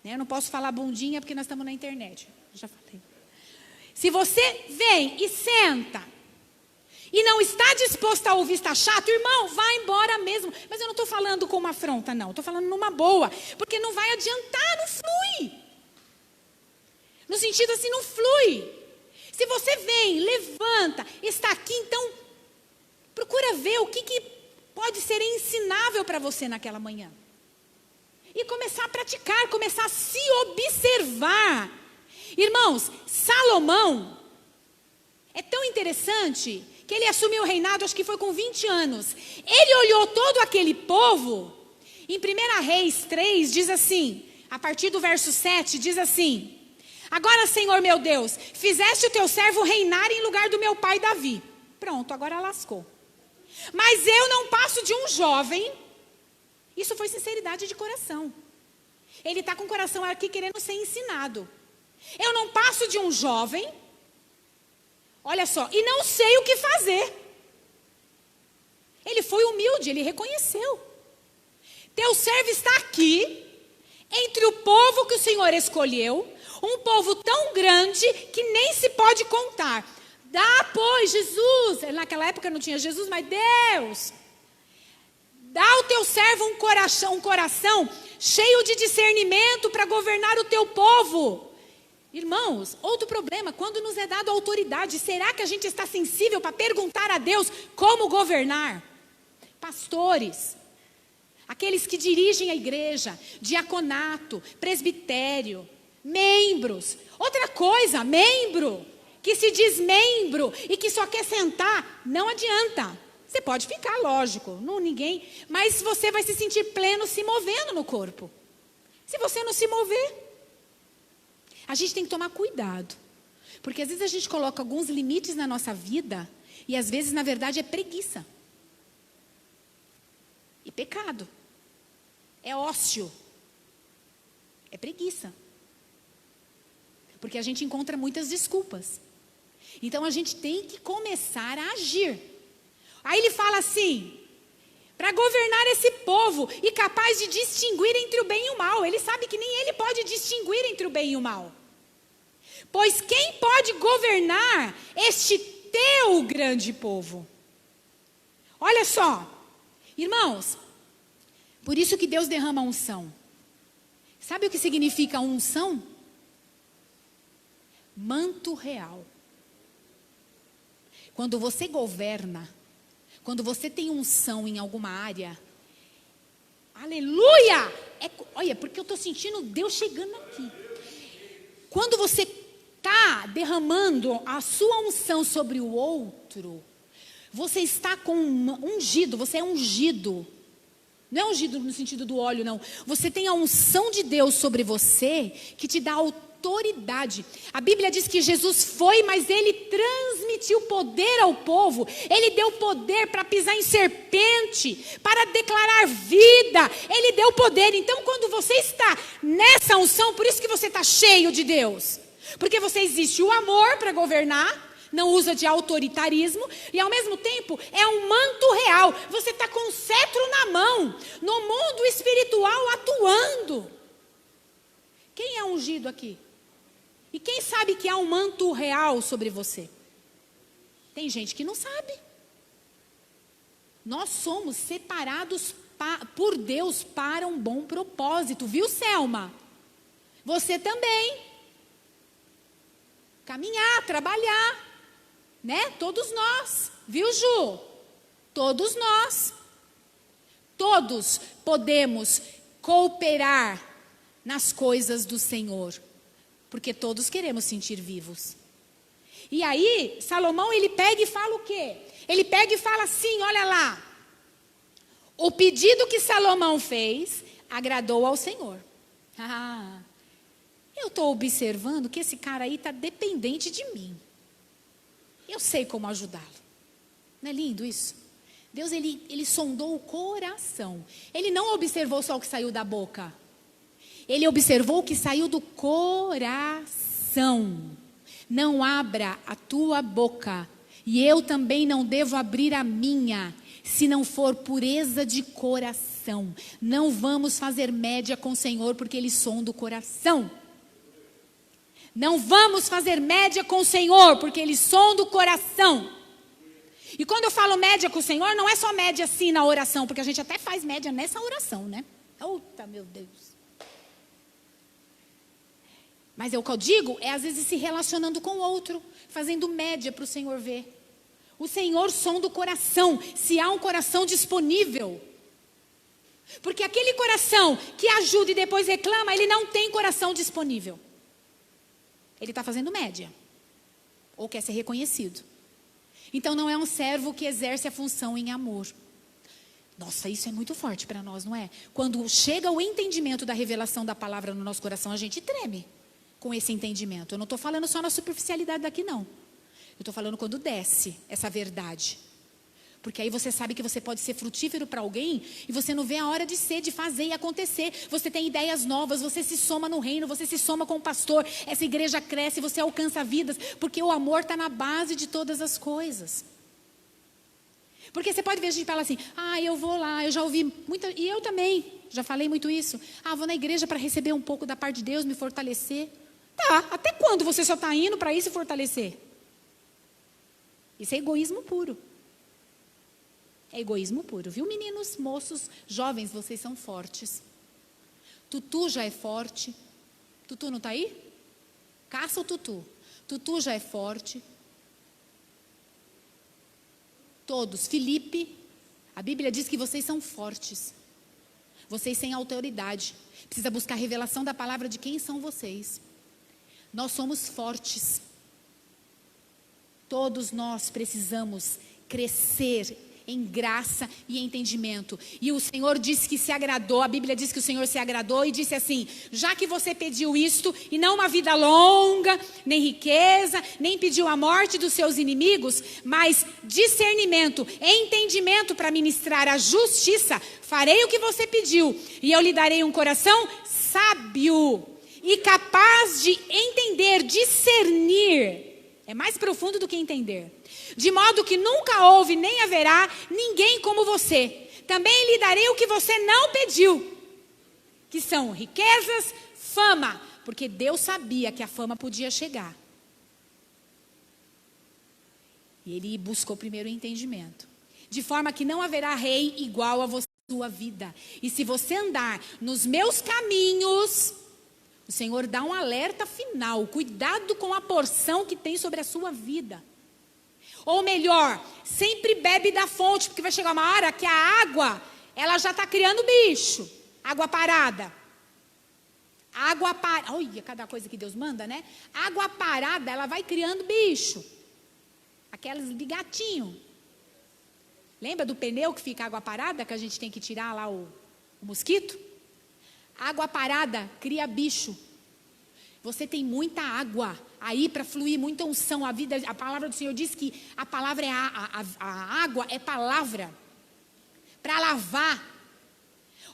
Eu não posso falar bundinha porque nós estamos na internet. Já falei. Se você vem e senta e não está disposto a ouvir, está chato, irmão, vai embora mesmo. Mas eu não estou falando com uma afronta, não. Estou falando numa boa. Porque não vai adiantar, não flui. No sentido assim, não flui. Se você vem, levanta, está aqui, então procura ver o que pode ser ensinável para você naquela manhã. E começar a praticar, começar a se observar. Irmãos, Salomão é tão interessante que ele assumiu o reinado, acho que foi com 20 anos. Ele olhou todo aquele povo. Em 1 Reis 3 diz assim, a partir do verso 7 diz assim: agora, Senhor meu Deus, fizeste o teu servo reinar em lugar do meu pai Davi. Pronto, agora lascou. Mas eu não passo de um jovem. Isso foi sinceridade de coração. Ele está com o coração aqui querendo ser ensinado. Eu não passo de um jovem, olha só, e não sei o que fazer. Ele foi humilde, ele reconheceu. Teu servo está aqui, entre o povo que o Senhor escolheu, um povo tão grande que nem se pode contar. Dá, pois, Jesus, naquela época não tinha Jesus, mas Deus, dá ao teu servo um coração cheio de discernimento para governar o teu povo. Irmãos, outro problema, quando nos é dado autoridade, será que a gente está sensível para perguntar a Deus como governar? Pastores, aqueles que dirigem a igreja, diaconato, presbitério, membros. Outra coisa, membro, que se diz membro e que só quer sentar, não adianta. Você pode ficar, lógico, mas você vai se sentir pleno se movendo no corpo. Se você não se mover, a gente tem que tomar cuidado. Porque às vezes a gente coloca alguns limites na nossa vida e às vezes, na verdade, é preguiça. E pecado. É ócio. É preguiça. Porque a gente encontra muitas desculpas. Então a gente tem que começar a agir. Aí ele fala assim: para governar esse povo e capaz de distinguir entre o bem e o mal. Ele sabe que nem ele pode distinguir entre o bem e o mal. Pois quem pode governar este teu grande povo? Olha só, irmãos, por isso que Deus derrama unção. Sabe o que significa unção? Manto real. Quando você governa, quando você tem unção em alguma área, aleluia! Olha, porque eu estou sentindo Deus chegando aqui. Quando você está derramando a sua unção sobre o outro, você está com ungido, você é ungido. Não é ungido no sentido do óleo, não. Você tem a unção de Deus sobre você, que te dá autoridade. A Bíblia diz que Jesus foi, mas ele transmitiu poder ao povo. Ele deu poder para pisar em serpente, para declarar vida. Ele deu poder. Então, quando você está nessa unção, por isso que você está cheio de Deus. Porque você existe o amor para governar, não usa de autoritarismo, e ao mesmo tempo é um manto real. Você está com um cetro na mão, no mundo espiritual atuando. Quem é ungido aqui? E quem sabe que há um manto real sobre você? Tem gente que não sabe. Nós somos separados por Deus para um bom propósito, viu, Selma? Você também. Caminhar, trabalhar. Né? Todos nós, viu, Ju? Todos nós. Todos podemos cooperar nas coisas do Senhor, porque todos queremos sentir vivos. E aí, Salomão, ele pega e fala o quê? Ele pega e fala assim, olha lá. O pedido que Salomão fez agradou ao Senhor. Eu estou observando que esse cara aí está dependente de mim. Eu sei como ajudá-lo. Não é lindo isso? Deus, ele sondou o coração. Ele não observou só o que saiu da boca. Ele observou o que saiu do coração. Não abra a tua boca. E eu também não devo abrir a minha, se não for pureza de coração. Não vamos fazer média com o Senhor, porque Ele sonda o coração. Não vamos fazer média com o Senhor, porque Ele sonda o coração. E quando eu falo média com o Senhor, não é só média assim na oração, porque a gente até faz média nessa oração, né? Eita, meu Deus. Mas o que eu digo é às vezes se relacionando com o outro, fazendo média para o Senhor ver. O Senhor sonda o coração, se há um coração disponível. Porque aquele coração que ajuda e depois reclama, ele não tem coração disponível. Ele está fazendo média. Ou quer ser reconhecido. Então não é um servo que exerce a função em amor. Nossa, isso é muito forte para nós, não é? Quando chega o entendimento da revelação da palavra no nosso coração, a gente treme com esse entendimento. Eu não estou falando só na superficialidade daqui, não. Eu estou falando quando desce essa verdade. Porque aí você sabe que você pode ser frutífero para alguém e você não vê a hora de ser, de fazer e acontecer. Você tem ideias novas, você se soma no reino, você se soma com o pastor. Essa igreja cresce, você alcança vidas, porque o amor está na base de todas as coisas. Porque você pode ver a gente falar assim, eu vou lá, eu já ouvi muita, e eu também, já falei muito isso. Vou na igreja para receber um pouco da parte de Deus, me fortalecer. Tá, até quando você só está indo para isso se fortalecer? Isso é egoísmo puro. É egoísmo puro, viu, meninos, moços, jovens, vocês são fortes. Tutu já é forte. Tutu não está aí? Caça o Tutu. Tutu já é forte. Todos. Felipe, a Bíblia diz que vocês são fortes. Vocês têm autoridade. Precisa buscar a revelação da palavra de quem são vocês. Nós somos fortes. Todos nós precisamos crescer em graça e entendimento. E o Senhor disse que se agradou, a Bíblia diz que o Senhor se agradou e disse assim, já que você pediu isto, e não uma vida longa, nem riqueza, nem pediu a morte dos seus inimigos, mas discernimento, entendimento para ministrar a justiça, farei o que você pediu, e eu lhe darei um coração sábio e capaz de entender, discernir. É mais profundo do que entender. De modo que nunca houve nem haverá ninguém como você. Também lhe darei o que você não pediu, que são riquezas, fama, porque Deus sabia que a fama podia chegar. E ele buscou primeiro o entendimento. De forma que não haverá rei igual a você na sua vida. E se você andar nos meus caminhos, o Senhor dá um alerta final. Cuidado com a porção que tem sobre a sua vida. Ou melhor, sempre bebe da fonte, porque vai chegar uma hora que a água, ela já está criando bicho. Água parada. Água parada, olha cada coisa que Deus manda, né? Água parada, ela vai criando bicho. Aqueles bigatinhos. Lembra do pneu que fica água parada, que a gente tem que tirar lá o mosquito? Água parada cria bicho. Você tem muita água aí para fluir, muita unção. A palavra do Senhor diz que a palavra é a água é palavra para lavar.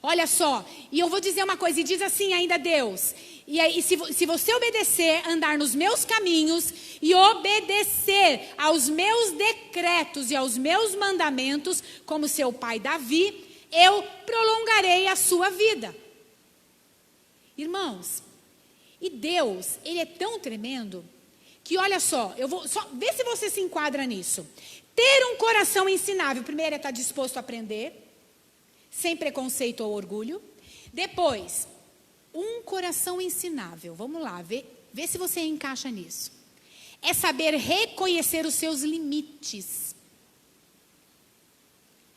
Olha só, e eu vou dizer uma coisa, e diz assim ainda Deus, e aí, se você obedecer, andar nos meus caminhos e obedecer aos meus decretos e aos meus mandamentos, como seu pai Davi, eu prolongarei a sua vida. Irmãos, e Deus, Ele é tão tremendo, que olha só, eu vou só ver se você se enquadra nisso. Ter um coração ensinável, primeiro é estar disposto a aprender, sem preconceito ou orgulho. Depois, um coração ensinável. Vamos lá, vê se você encaixa nisso. É saber reconhecer os seus limites.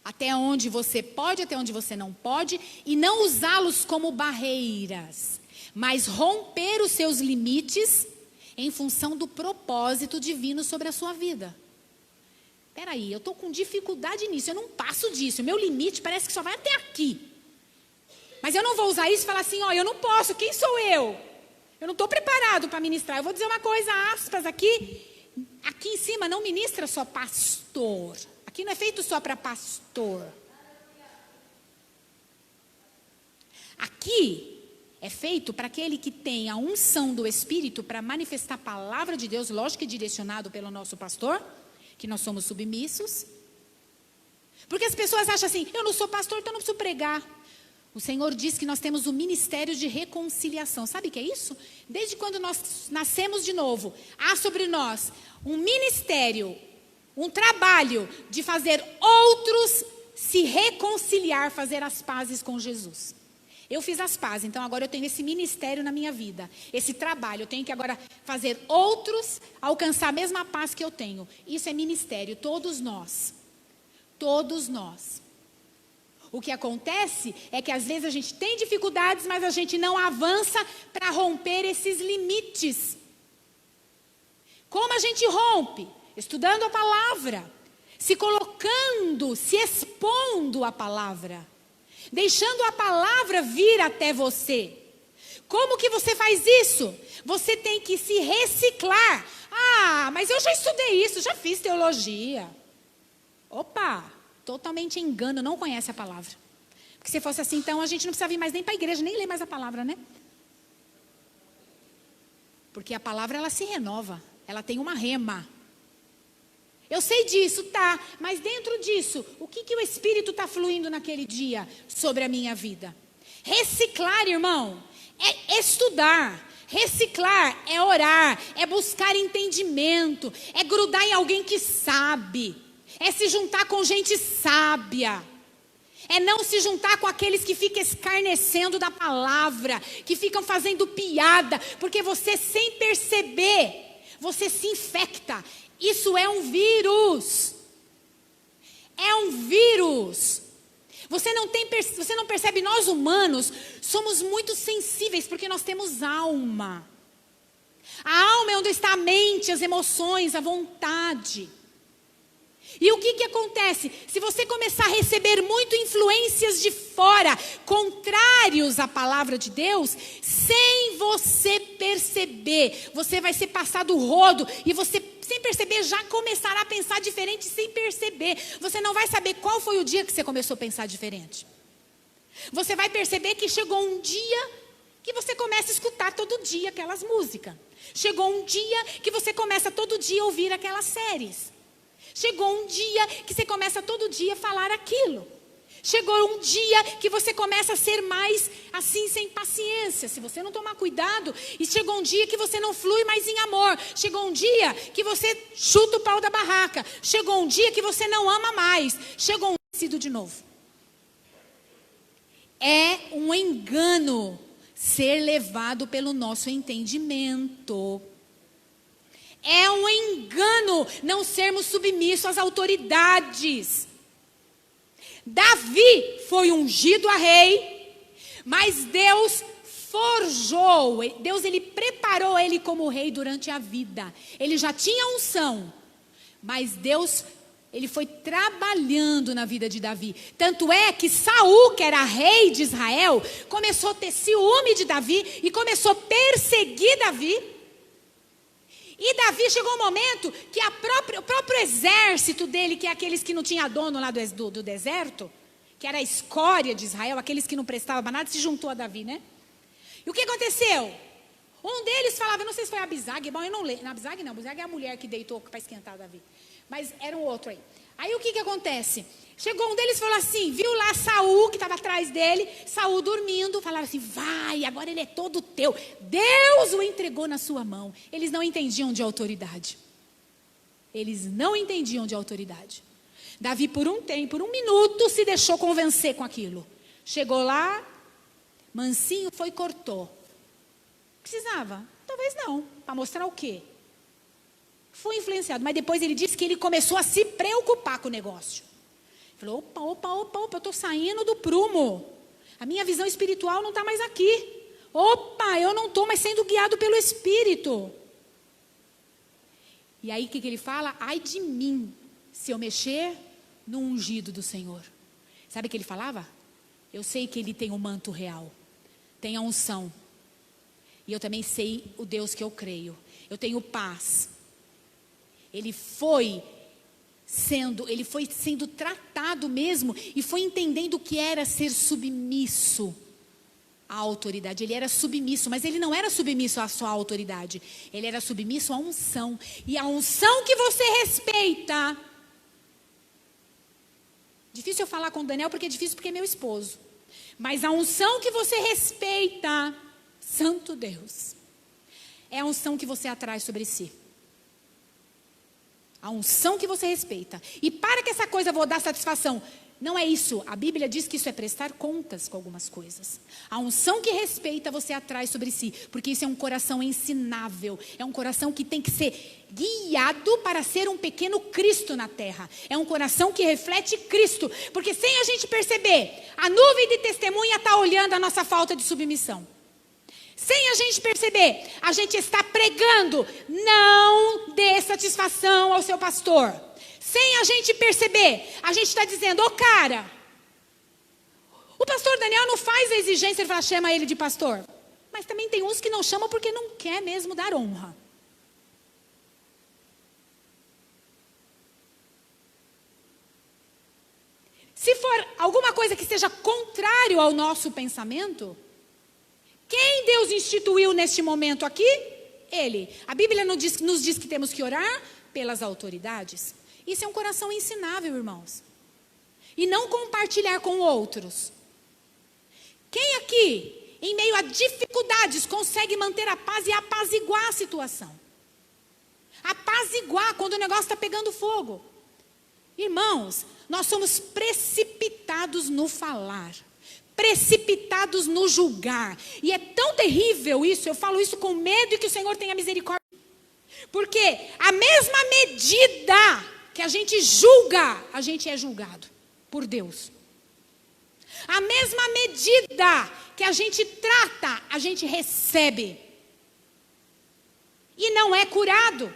Até onde você pode, até onde você não pode. E não usá-los como barreiras. Mas romper os seus limites em função do propósito divino sobre a sua vida. Peraí, eu estou com dificuldade nisso, eu não passo disso, o meu limite parece que só vai até aqui. Mas eu não vou usar isso e falar assim, ó, eu não posso, quem sou eu? Eu não estou preparado para ministrar. Eu vou dizer uma coisa, aspas aqui em cima, não ministra só pastor. Aqui não é feito só para pastor. Aqui é feito para aquele que tem a unção do Espírito para manifestar a palavra de Deus, lógico que direcionado pelo nosso pastor, que nós somos submissos. Porque as pessoas acham assim, eu não sou pastor, então não preciso pregar. O Senhor diz que nós temos o ministério de reconciliação. Sabe o que é isso? Desde quando nós nascemos de novo, há sobre nós um ministério, um trabalho de fazer outros se reconciliar, fazer as pazes com Jesus. Eu fiz as pazes, então agora eu tenho esse ministério na minha vida, esse trabalho, eu tenho que agora fazer outros alcançar a mesma paz que eu tenho. Isso é ministério, todos nós. Todos nós. O que acontece é que às vezes a gente tem dificuldades, mas a gente não avança para romper esses limites. Como a gente rompe? Estudando a palavra, se colocando, se expondo à palavra. Deixando a palavra vir até você. Como que você faz isso? Você tem que se reciclar. Ah, mas eu já estudei isso, já fiz teologia. Opa, totalmente engano, não conhece a palavra. Porque se fosse assim, então a gente não precisa vir mais nem para a igreja, nem ler mais a palavra, né? Porque a palavra, ela se renova, ela tem uma rema. Eu sei disso, tá, mas dentro disso, o que o Espírito está fluindo naquele dia sobre a minha vida? Reciclar, irmão, é estudar. Reciclar é orar, é buscar entendimento, é grudar em alguém que sabe, é se juntar com gente sábia. É não se juntar com aqueles que ficam escarnecendo da palavra, que ficam fazendo piada, porque você sem perceber, você se infecta. Isso é um vírus. É um vírus. Você não percebe, nós humanos somos muito sensíveis porque nós temos alma. A alma é onde está a mente, as emoções, a vontade. E o que acontece? Se você começar a receber muito influências de fora, contrários à palavra de Deus, sem você perceber, você vai ser passado o rodo e você, sem perceber, já começará a pensar diferente sem perceber. Você não vai saber qual foi o dia que você começou a pensar diferente. Você vai perceber que chegou um dia que você começa a escutar todo dia aquelas músicas. Chegou um dia que você começa todo dia a ouvir aquelas séries. Chegou um dia que você começa todo dia a falar aquilo. Chegou um dia que você começa a ser mais assim, sem paciência, se você não tomar cuidado. E chegou um dia que você não flui mais em amor. Chegou um dia que você chuta o pau da barraca. Chegou um dia que você não ama mais. Chegou um dia de novo. É um engano ser levado pelo nosso entendimento. É um engano não sermos submissos às autoridades. Davi foi ungido a rei, mas Deus forjou, Deus ele preparou ele como rei durante a vida. Ele já tinha unção, mas Deus, ele foi trabalhando na vida de Davi. Tanto é que Saul, que era rei de Israel, começou a ter ciúme de Davi e começou a perseguir Davi. E Davi chegou um momento que o próprio exército dele, que é aqueles que não tinha dono lá do deserto, que era a escória de Israel, aqueles que não prestavam para nada, se juntou a Davi, né? E o que aconteceu? Um deles falava, eu não sei se foi Abisag, bom, eu não lembro. Abisag não, Abisag é a mulher que deitou para esquentar Davi. Mas era um outro aí. Aí o que acontece? Chegou um deles e falou assim, viu lá Saul, que estava atrás dele, Saul dormindo, falava assim, vai, agora ele é todo teu. Deus o entregou na sua mão. Eles não entendiam de autoridade. Eles não entendiam de autoridade. Davi, por um tempo, por um minuto, se deixou convencer com aquilo. Chegou lá, mansinho, foi e cortou. Precisava? Talvez não. Para mostrar o quê? Foi influenciado. Mas depois ele disse que ele começou a se preocupar com o negócio. Falou, opa, eu estou saindo do prumo. A minha visão espiritual não está mais aqui. Opa, eu não estou mais sendo guiado pelo Espírito. E aí o que ele fala? Ai de mim, se eu mexer no ungido do Senhor. Sabe o que ele falava? Eu sei que ele tem o manto real. Tem a unção. E eu também sei o Deus que eu creio. Eu tenho paz. Ele foi sendo tratado mesmo e foi entendendo o que era ser submisso à autoridade. Ele era submisso, mas ele não era submisso à sua autoridade. Ele era submisso à unção. E a unção que você respeita. Difícil eu falar com o Daniel porque é difícil porque é meu esposo. Mas a unção que você respeita, Santo Deus, é a unção que você atrai sobre si. A unção que você respeita. E para que essa coisa vou dar satisfação. Não é isso. A Bíblia diz que isso é prestar contas com algumas coisas. A unção que respeita você atrai sobre si. Porque isso é um coração ensinável. É um coração que tem que ser guiado para ser um pequeno Cristo na terra. É um coração que reflete Cristo. Porque sem a gente perceber, a nuvem de testemunha está olhando a nossa falta de submissão. Sem a gente perceber, a gente está pregando, não dê satisfação ao seu pastor. Sem a gente perceber, a gente está dizendo, cara, o pastor Daniel não faz a exigência, ele fala, chama ele de pastor. Mas também tem uns que não chamam porque não quer mesmo dar honra. Se for alguma coisa que seja contrário ao nosso pensamento, quem Deus instituiu neste momento aqui? Ele. A Bíblia nos diz que temos que orar pelas autoridades. Isso é um coração ensinável, irmãos. E não compartilhar com outros. Quem aqui, em meio a dificuldades, consegue manter a paz e apaziguar a situação? Apaziguar quando o negócio está pegando fogo. Irmãos, nós somos precipitados no falar. Precipitados no julgar. E é tão terrível isso, eu falo isso com medo e que o Senhor tenha misericórdia. Porque a mesma medida que a gente julga, a gente é julgado por Deus. A mesma medida que a gente trata, a gente recebe. E não é curado.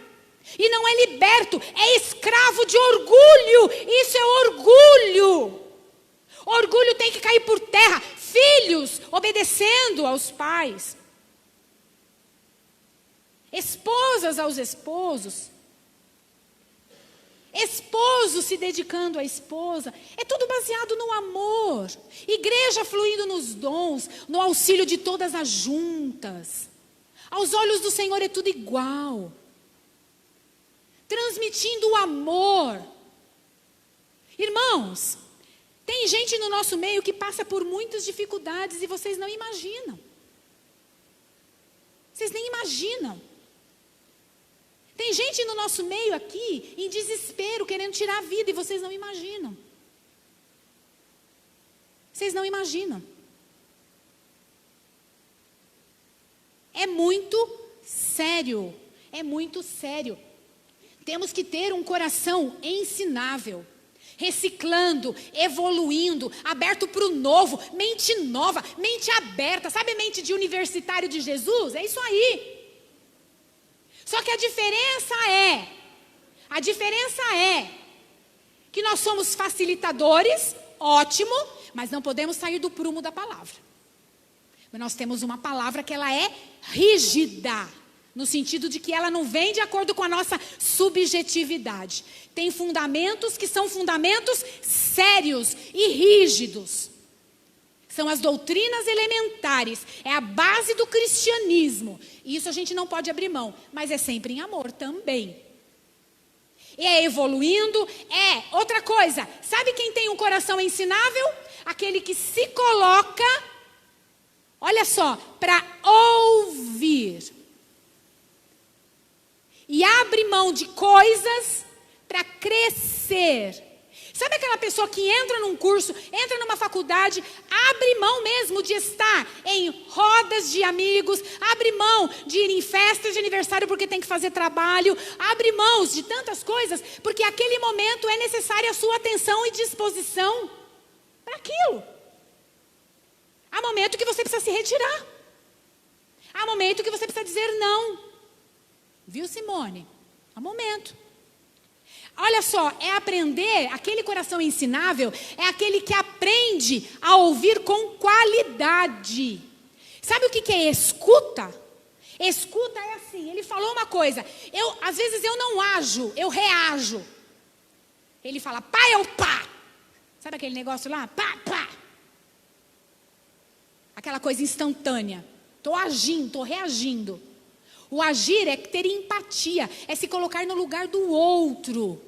E não é liberto. É escravo de orgulho. Isso é orgulho. Orgulho tem que cair por terra. Filhos obedecendo aos pais. Esposas aos esposos. Esposo se dedicando à esposa. É tudo baseado no amor. Igreja fluindo nos dons, no auxílio de todas as juntas. Aos olhos do Senhor é tudo igual. Transmitindo o amor. Irmãos, tem gente no nosso meio que passa por muitas dificuldades e vocês não imaginam. Vocês nem imaginam. Tem gente no nosso meio aqui em desespero, querendo tirar a vida e vocês não imaginam. Vocês não imaginam. É muito sério. É muito sério. Temos que ter um coração ensinável. reciclando, evoluindo, aberto para o novo, mente nova, mente aberta. Sabe a mente de universitário de Jesus? É isso aí. Só que a diferença é que nós somos facilitadores, ótimo, mas não podemos sair do prumo da palavra. Mas nós temos uma palavra que ela é rígida, no sentido de que ela não vem de acordo com a nossa subjetividade. Tem fundamentos que são fundamentos sérios e rígidos. São as doutrinas elementares, é a base do cristianismo. E isso a gente não pode abrir mão, mas é sempre em amor também. É evoluindo, outra coisa. Sabe quem tem um coração ensinável? Aquele que se coloca, olha só, para ouvir. E abre mão de coisas para crescer. Sabe aquela pessoa que entra num curso, entra numa faculdade, abre mão mesmo de estar em rodas de amigos, abre mão de ir em festas de aniversário porque tem que fazer trabalho, abre mãos de tantas coisas, porque aquele momento é necessária a sua atenção e disposição para aquilo. Há momento que você precisa se retirar. Há momento que você precisa dizer não. Viu, Simone? Há momento. Olha só, é aprender, aquele coração ensinável, é aquele que aprende a ouvir com qualidade. Sabe o que é escuta? Escuta é assim, ele falou uma coisa, às vezes eu não ajo, eu reajo. Ele fala pá ou pá. Sabe aquele negócio lá? Pá, pá. Aquela coisa instantânea. Estou agindo, estou reagindo. O agir é ter empatia, é se colocar no lugar do outro.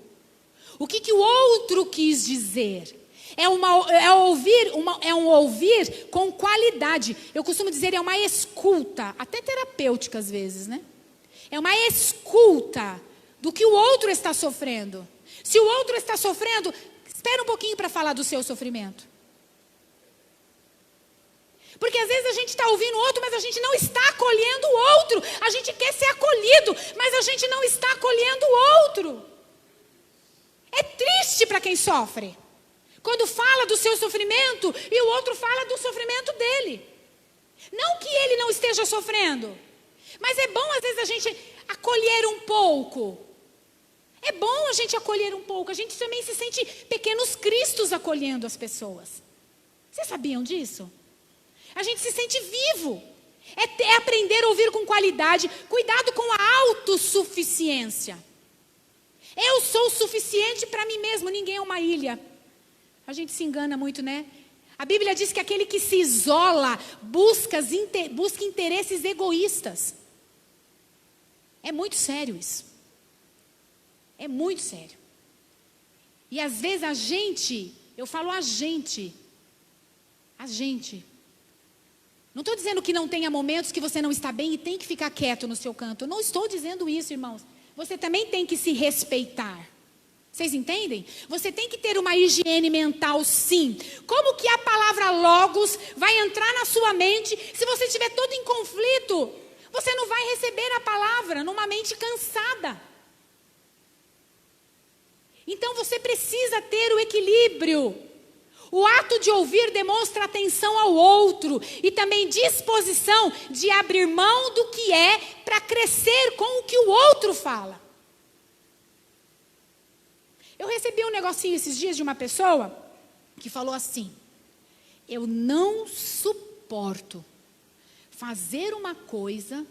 O que o outro quis dizer? É um ouvir com qualidade. Eu costumo dizer, é uma escuta, até terapêutica às vezes, né? É uma escuta do que o outro está sofrendo. Se o outro está sofrendo, espera um pouquinho para falar do seu sofrimento. Porque às vezes a gente está ouvindo o outro, mas a gente não está acolhendo o outro. A gente quer ser acolhido, mas a gente não está acolhendo o outro. É triste para quem sofre. Quando fala do seu sofrimento e o outro fala do sofrimento dele. Não que ele não esteja sofrendo, mas é bom às vezes a gente acolher um pouco. É bom a gente acolher um pouco. A gente também se sente pequenos cristos acolhendo as pessoas. Vocês sabiam disso? A gente se sente vivo. É aprender a ouvir com qualidade. Cuidado com a autossuficiência. Eu sou suficiente para mim mesmo. Ninguém é uma ilha. A gente se engana muito, né? A Bíblia diz que aquele que se isola busca interesses egoístas. É muito sério isso. É muito sério. E às vezes a gente, eu falo a gente. Não estou dizendo que não tenha momentos que você não está bem e tem que ficar quieto no seu canto. Eu não estou dizendo isso, irmãos. Você também tem que se respeitar. Vocês entendem? Você tem que ter uma higiene mental, sim. Como que a palavra logos vai entrar na sua mente se você estiver todo em conflito? Você não vai receber a palavra numa mente cansada. Então você precisa ter o equilíbrio. O ato de ouvir demonstra atenção ao outro e também disposição de abrir mão do que é para crescer com o que o outro fala. Eu recebi um negocinho esses dias de uma pessoa que falou assim: eu não suporto fazer uma coisa,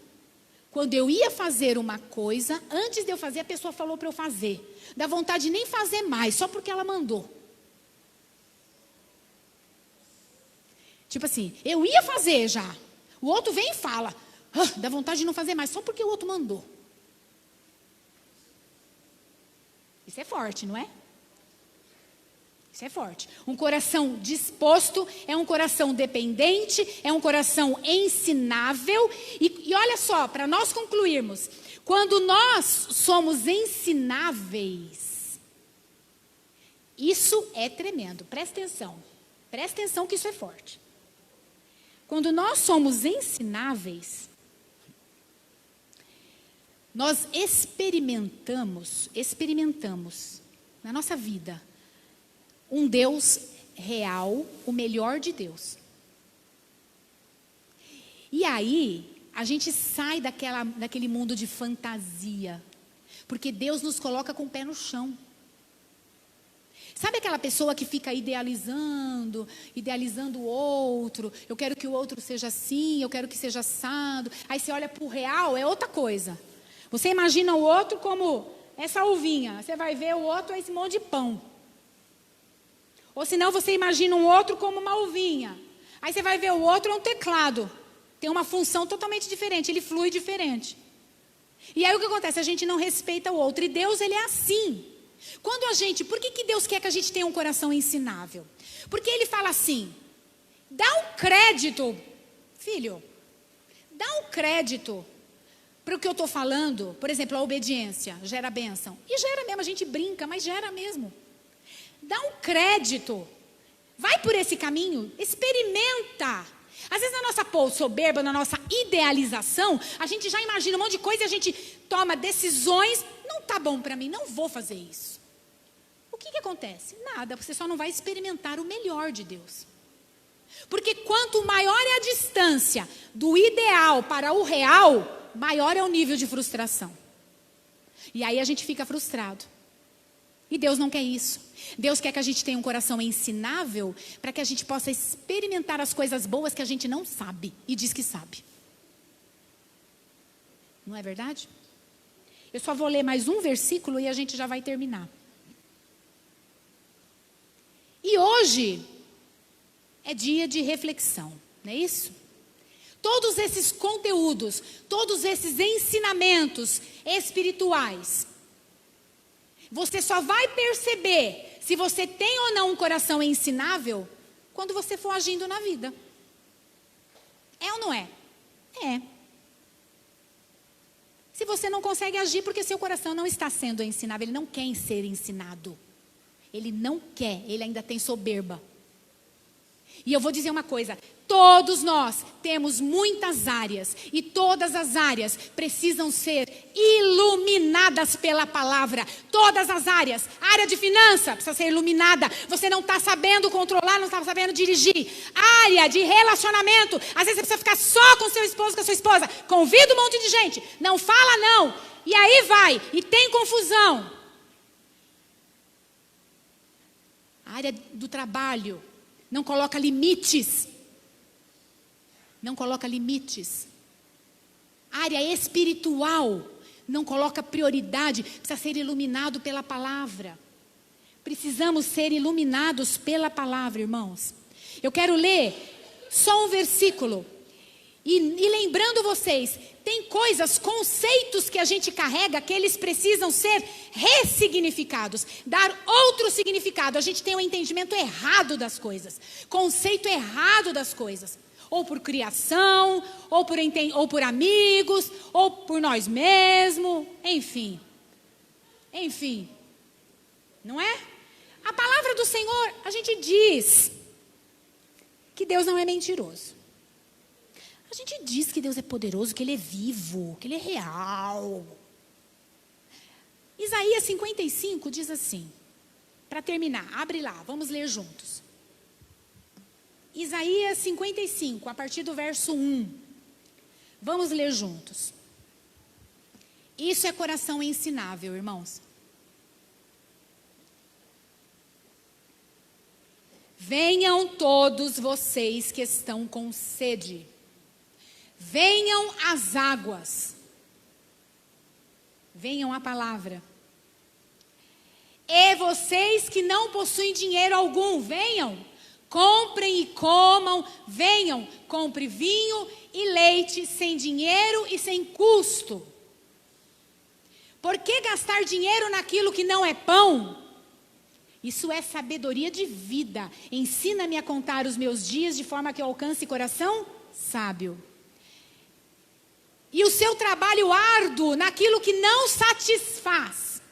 quando eu ia fazer uma coisa, antes de eu fazer a pessoa falou para eu fazer. Dá vontade de nem fazer mais, só porque ela mandou. Tipo assim, eu ia fazer já. O outro vem e fala. Dá vontade de não fazer mais, só porque o outro mandou. Isso é forte, não é? Isso é forte. Um coração disposto é um coração dependente, é um coração ensinável. E olha só, para nós concluirmos, quando nós somos ensináveis, isso é tremendo. Presta atenção que isso é forte. Quando nós somos ensináveis, nós experimentamos na nossa vida um Deus real, o melhor de Deus. E aí, a gente sai daquele mundo de fantasia, porque Deus nos coloca com o pé no chão. Sabe aquela pessoa que fica idealizando o outro, eu quero que o outro seja assim, eu quero que seja assado, aí você olha para o real, é outra coisa. Você imagina o outro como essa uvinha, você vai ver o outro é esse monte de pão. Ou senão você imagina um outro como uma uvinha, aí você vai ver o outro é um teclado, tem uma função totalmente diferente, ele flui diferente. E aí o que acontece? A gente não respeita o outro, e Deus ele é assim. Por que Deus quer que a gente tenha um coração ensinável? Porque Ele fala assim, dá um crédito, filho, dá um crédito para o que eu estou falando. Por exemplo, a obediência gera bênção. E gera mesmo, a gente brinca, mas gera mesmo. Dá um crédito, vai por esse caminho, experimenta. Às vezes na nossa soberba, na nossa idealização, a gente já imagina um monte de coisa e a gente toma decisões, não está bom para mim, não vou fazer isso. O que acontece? Nada, você só não vai experimentar o melhor de Deus. Porque quanto maior é a distância do ideal para o real, maior é o nível de frustração. E aí a gente fica frustrado. E Deus não quer isso. Deus quer que a gente tenha um coração ensinável para que a gente possa experimentar as coisas boas que a gente não sabe e diz que sabe. Não é verdade? Eu só vou ler mais um versículo e a gente já vai terminar. E hoje é dia de reflexão, não é isso? Todos esses conteúdos, todos esses ensinamentos espirituais, você só vai perceber se você tem ou não um coração ensinável quando você for agindo na vida. É ou não é? É. Se você não consegue agir porque seu coração não está sendo ensinável, ele não quer ser ensinado. Ele não quer, ele ainda tem soberba. E eu vou dizer uma coisa, todos nós temos muitas áreas e todas as áreas precisam ser iluminadas pela palavra. Todas as áreas, a área de finança precisa ser iluminada. Você não está sabendo controlar, não está sabendo dirigir. Área de relacionamento, às vezes você precisa ficar só com seu esposo, com a sua esposa. Convida um monte de gente, não fala não. E aí vai, e tem confusão. A área do trabalho, não coloca limites. Não coloca limites. A área espiritual, não coloca prioridade. Precisa ser iluminado pela palavra. Precisamos ser iluminados pela palavra, irmãos. Eu quero ler só um versículo. E lembrando vocês, tem coisas, conceitos que a gente carrega que eles precisam ser ressignificados, dar outro significado. A gente tem um entendimento errado das coisas, conceito errado das coisas. Ou por criação, ou por amigos, ou por nós mesmos, enfim. Enfim, não é? A palavra do Senhor, a gente diz que Deus não é mentiroso. A gente diz que Deus é poderoso, que Ele é vivo, que Ele é real. Isaías 55 diz assim, para terminar, abre lá, vamos ler juntos. Isaías 55, a partir do verso 1. Vamos ler juntos. Isso é coração ensinável, irmãos. Venham todos vocês que estão com sede. Venham as águas. Venham a palavra. E vocês que não possuem dinheiro algum, venham. Comprem e comam, venham, compre vinho e leite sem dinheiro e sem custo. Por que gastar dinheiro naquilo que não é pão? Isso é sabedoria de vida. Ensina-me a contar os meus dias de forma que eu alcance coração sábio. E o seu trabalho árduo naquilo que não satisfaz.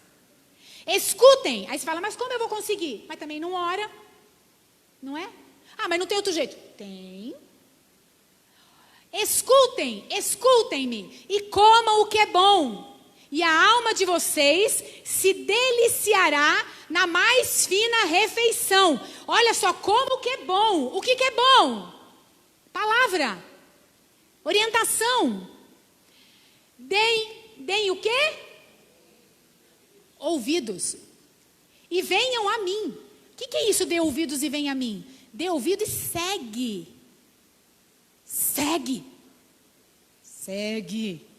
Escutem. Aí você fala, mas como eu vou conseguir? Mas também não ora. Não é? Ah, mas não tem outro jeito. Tem. Escutem, escutem-me e comam o que é bom. e a alma de vocês se deliciará na mais fina refeição. Olha só como que é bom. O que é bom? Palavra, orientação. Deem o quê? Ouvidos. E venham a mim. O que é isso, dê ouvidos e venha a mim? Dê ouvido e segue. Segue. Segue.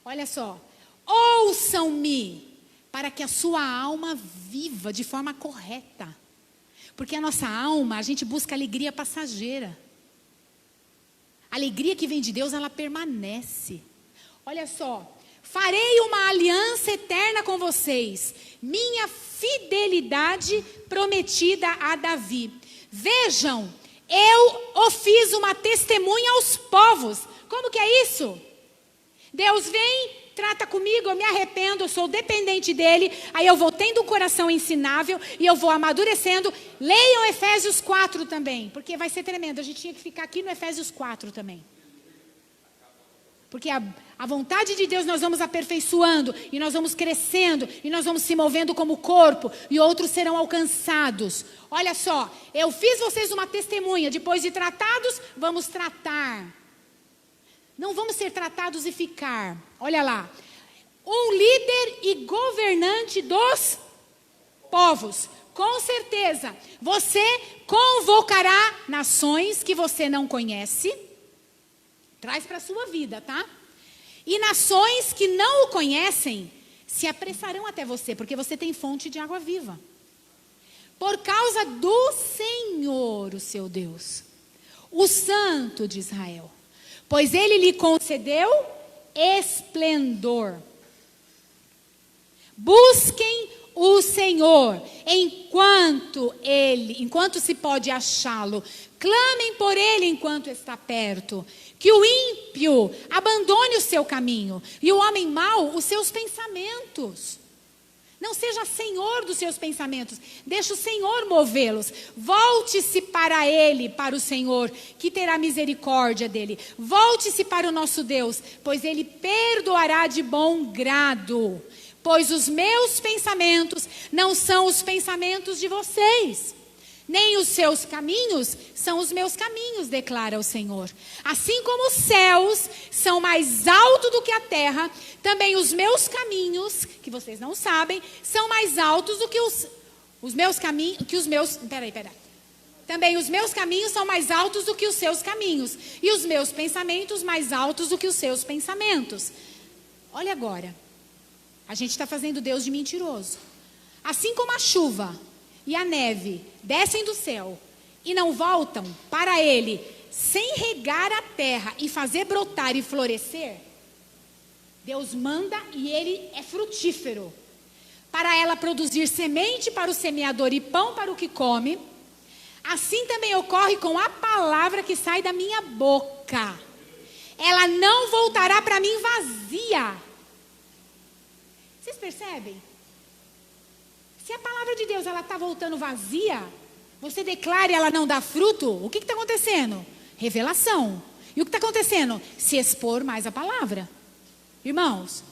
Olha só. Ouçam-me, para que a sua alma viva de forma correta. Porque a nossa alma, a gente busca alegria passageira. A alegria que vem de Deus, ela permanece. Olha só. Farei uma aliança eterna com vocês. Minha fidelidade prometida a Davi. Vejam, eu o fiz uma testemunha aos povos. Como que é isso? Deus vem, trata comigo, eu me arrependo, eu sou dependente dele. Aí eu vou tendo um coração ensinável e eu vou amadurecendo. Leiam Efésios 4 também, porque vai ser tremendo. A gente tinha que ficar aqui no Efésios 4 também. Porque a vontade de Deus nós vamos aperfeiçoando, e nós vamos crescendo, e nós vamos se movendo como corpo, e outros serão alcançados. Olha só, eu fiz vocês uma testemunha, depois de tratados, vamos tratar. Não vamos ser tratados e ficar. Olha lá, um líder e governante dos povos. Com certeza, você convocará nações que você não conhece. Traz para a sua vida, tá? E nações que não o conhecem se apressarão até você, porque você tem fonte de água viva. Por causa do Senhor, o seu Deus, o Santo de Israel. Pois ele lhe concedeu esplendor. Busquem o Senhor enquanto se pode achá-lo. Clamem por ele enquanto está perto. Que o ímpio abandone o seu caminho e o homem mau os seus pensamentos. Não seja senhor dos seus pensamentos. Deixa o Senhor movê-los. Volte-se para ele, para o Senhor, que terá misericórdia dele. Volte-se para o nosso Deus, pois ele perdoará de bom grado. Pois os meus pensamentos não são os pensamentos de vocês, nem os seus caminhos são os meus caminhos, declara o Senhor. Assim como os céus são mais altos do que a terra, também os meus caminhos, que vocês não sabem, são mais altos do que os meus caminhos, Também os meus caminhos são mais altos do que os seus caminhos, e os meus pensamentos mais altos do que os seus pensamentos. Olha agora, a gente está fazendo Deus de mentiroso. Assim como a chuva e a neve descem do céu e não voltam para ele sem regar a terra e fazer brotar e florescer, Deus manda e ele é frutífero, para ela produzir semente para o semeador e pão para o que come. Assim também ocorre com a palavra que sai da minha boca. Ela não voltará para mim vazia. Vocês percebem? Se a palavra de Deus está voltando vazia, você declara e ela não dá fruto, o que está acontecendo? Revelação. E o que está acontecendo? Se expor mais a palavra. Irmãos,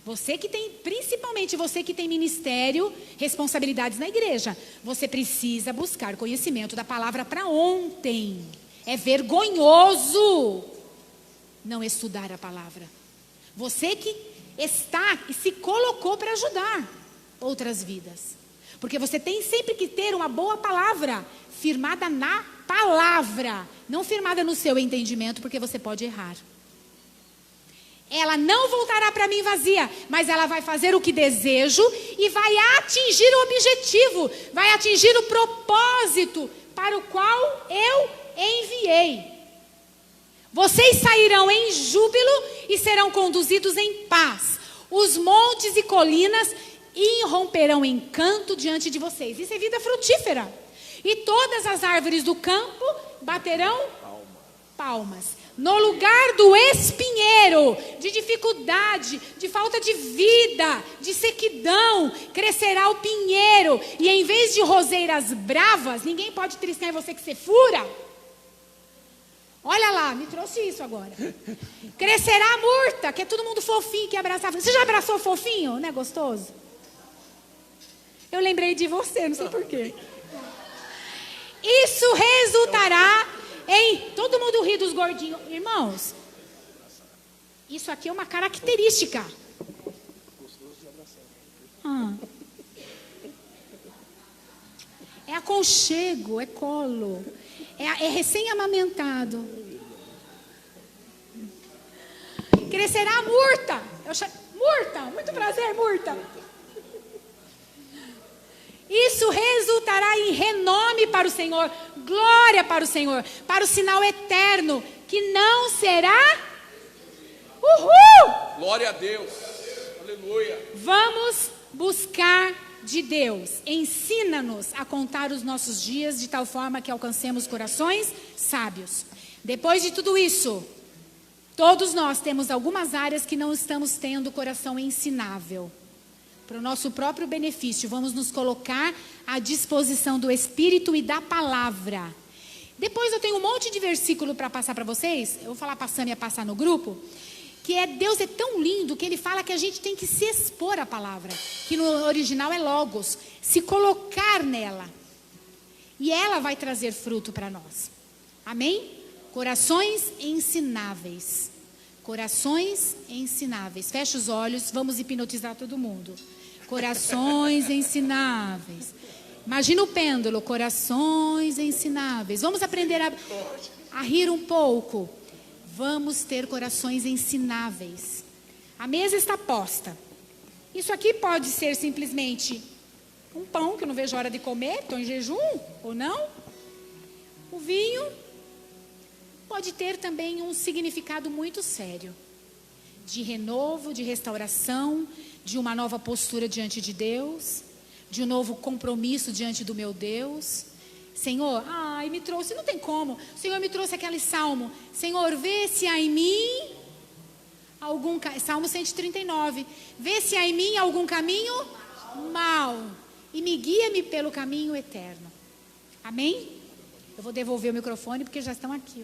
você que tem, principalmente você que tem ministério, responsabilidades na igreja, você precisa buscar conhecimento da palavra para ontem. É vergonhoso não estudar a palavra. Você que está e se colocou para ajudar outras vidas. Porque você tem sempre que ter uma boa palavra, firmada na palavra, não firmada no seu entendimento, porque você pode errar. Ela não voltará para mim vazia, mas ela vai fazer o que desejo e vai atingir o objetivo, vai atingir o propósito para o qual eu enviei. Vocês sairão em júbilo e serão conduzidos em paz. Os montes e colinas irromperão em canto diante de vocês. Isso é vida frutífera. E todas as árvores do campo baterão palmas. No lugar do espinheiro, de dificuldade, de falta de vida, de sequidão, crescerá o pinheiro. E em vez de roseiras bravas, ninguém pode triscar em você que você fura. Olha lá, me trouxe isso agora. Crescerá a murta, que é todo mundo fofinho, que abraçava. Você já abraçou fofinho? Não é gostoso? Eu lembrei de você, não sei porquê. Isso resultará em... Todo mundo ri dos gordinhos. Irmãos, isso aqui é uma característica. É aconchego, é colo. É recém-amamentado. Crescerá a murta. Murta, muito prazer, murta. Isso resultará em renome para o Senhor, glória para o Senhor, para o sinal eterno, que não será... Uhul! Glória a Deus. Aleluia. Vamos buscar de Deus. Ensina-nos a contar os nossos dias de tal forma que alcancemos corações sábios. Depois de tudo isso, todos nós temos algumas áreas que não estamos tendo coração ensinável. Para o nosso próprio benefício, vamos nos colocar à disposição do Espírito e da palavra. Depois eu tenho um monte de versículo para passar para vocês. Eu vou falar para a Sâmia passar no grupo. Que Deus é tão lindo que Ele fala que a gente tem que se expor à palavra. Que no original é logos. Se colocar nela. E ela vai trazer fruto para nós. Amém? Corações ensináveis. Corações ensináveis. Fecha os olhos, vamos hipnotizar todo mundo. Corações ensináveis. Imagina o pêndulo, corações ensináveis. Vamos aprender a rir um pouco. Vamos ter corações ensináveis. A mesa está posta. Isso aqui pode ser simplesmente um pão, que eu não vejo a hora de comer, estou em jejum, ou não. O vinho pode ter também um significado muito sério. De renovo, de restauração, de uma nova postura diante de Deus, de um novo compromisso diante do meu Deus. Senhor, me trouxe, não tem como. O Senhor me trouxe aquele salmo. Senhor, vê se há em mim algum... Salmo 139. Vê se há em mim algum caminho mau e me guia-me pelo caminho eterno. Amém? Eu vou devolver o microfone porque já estão aqui.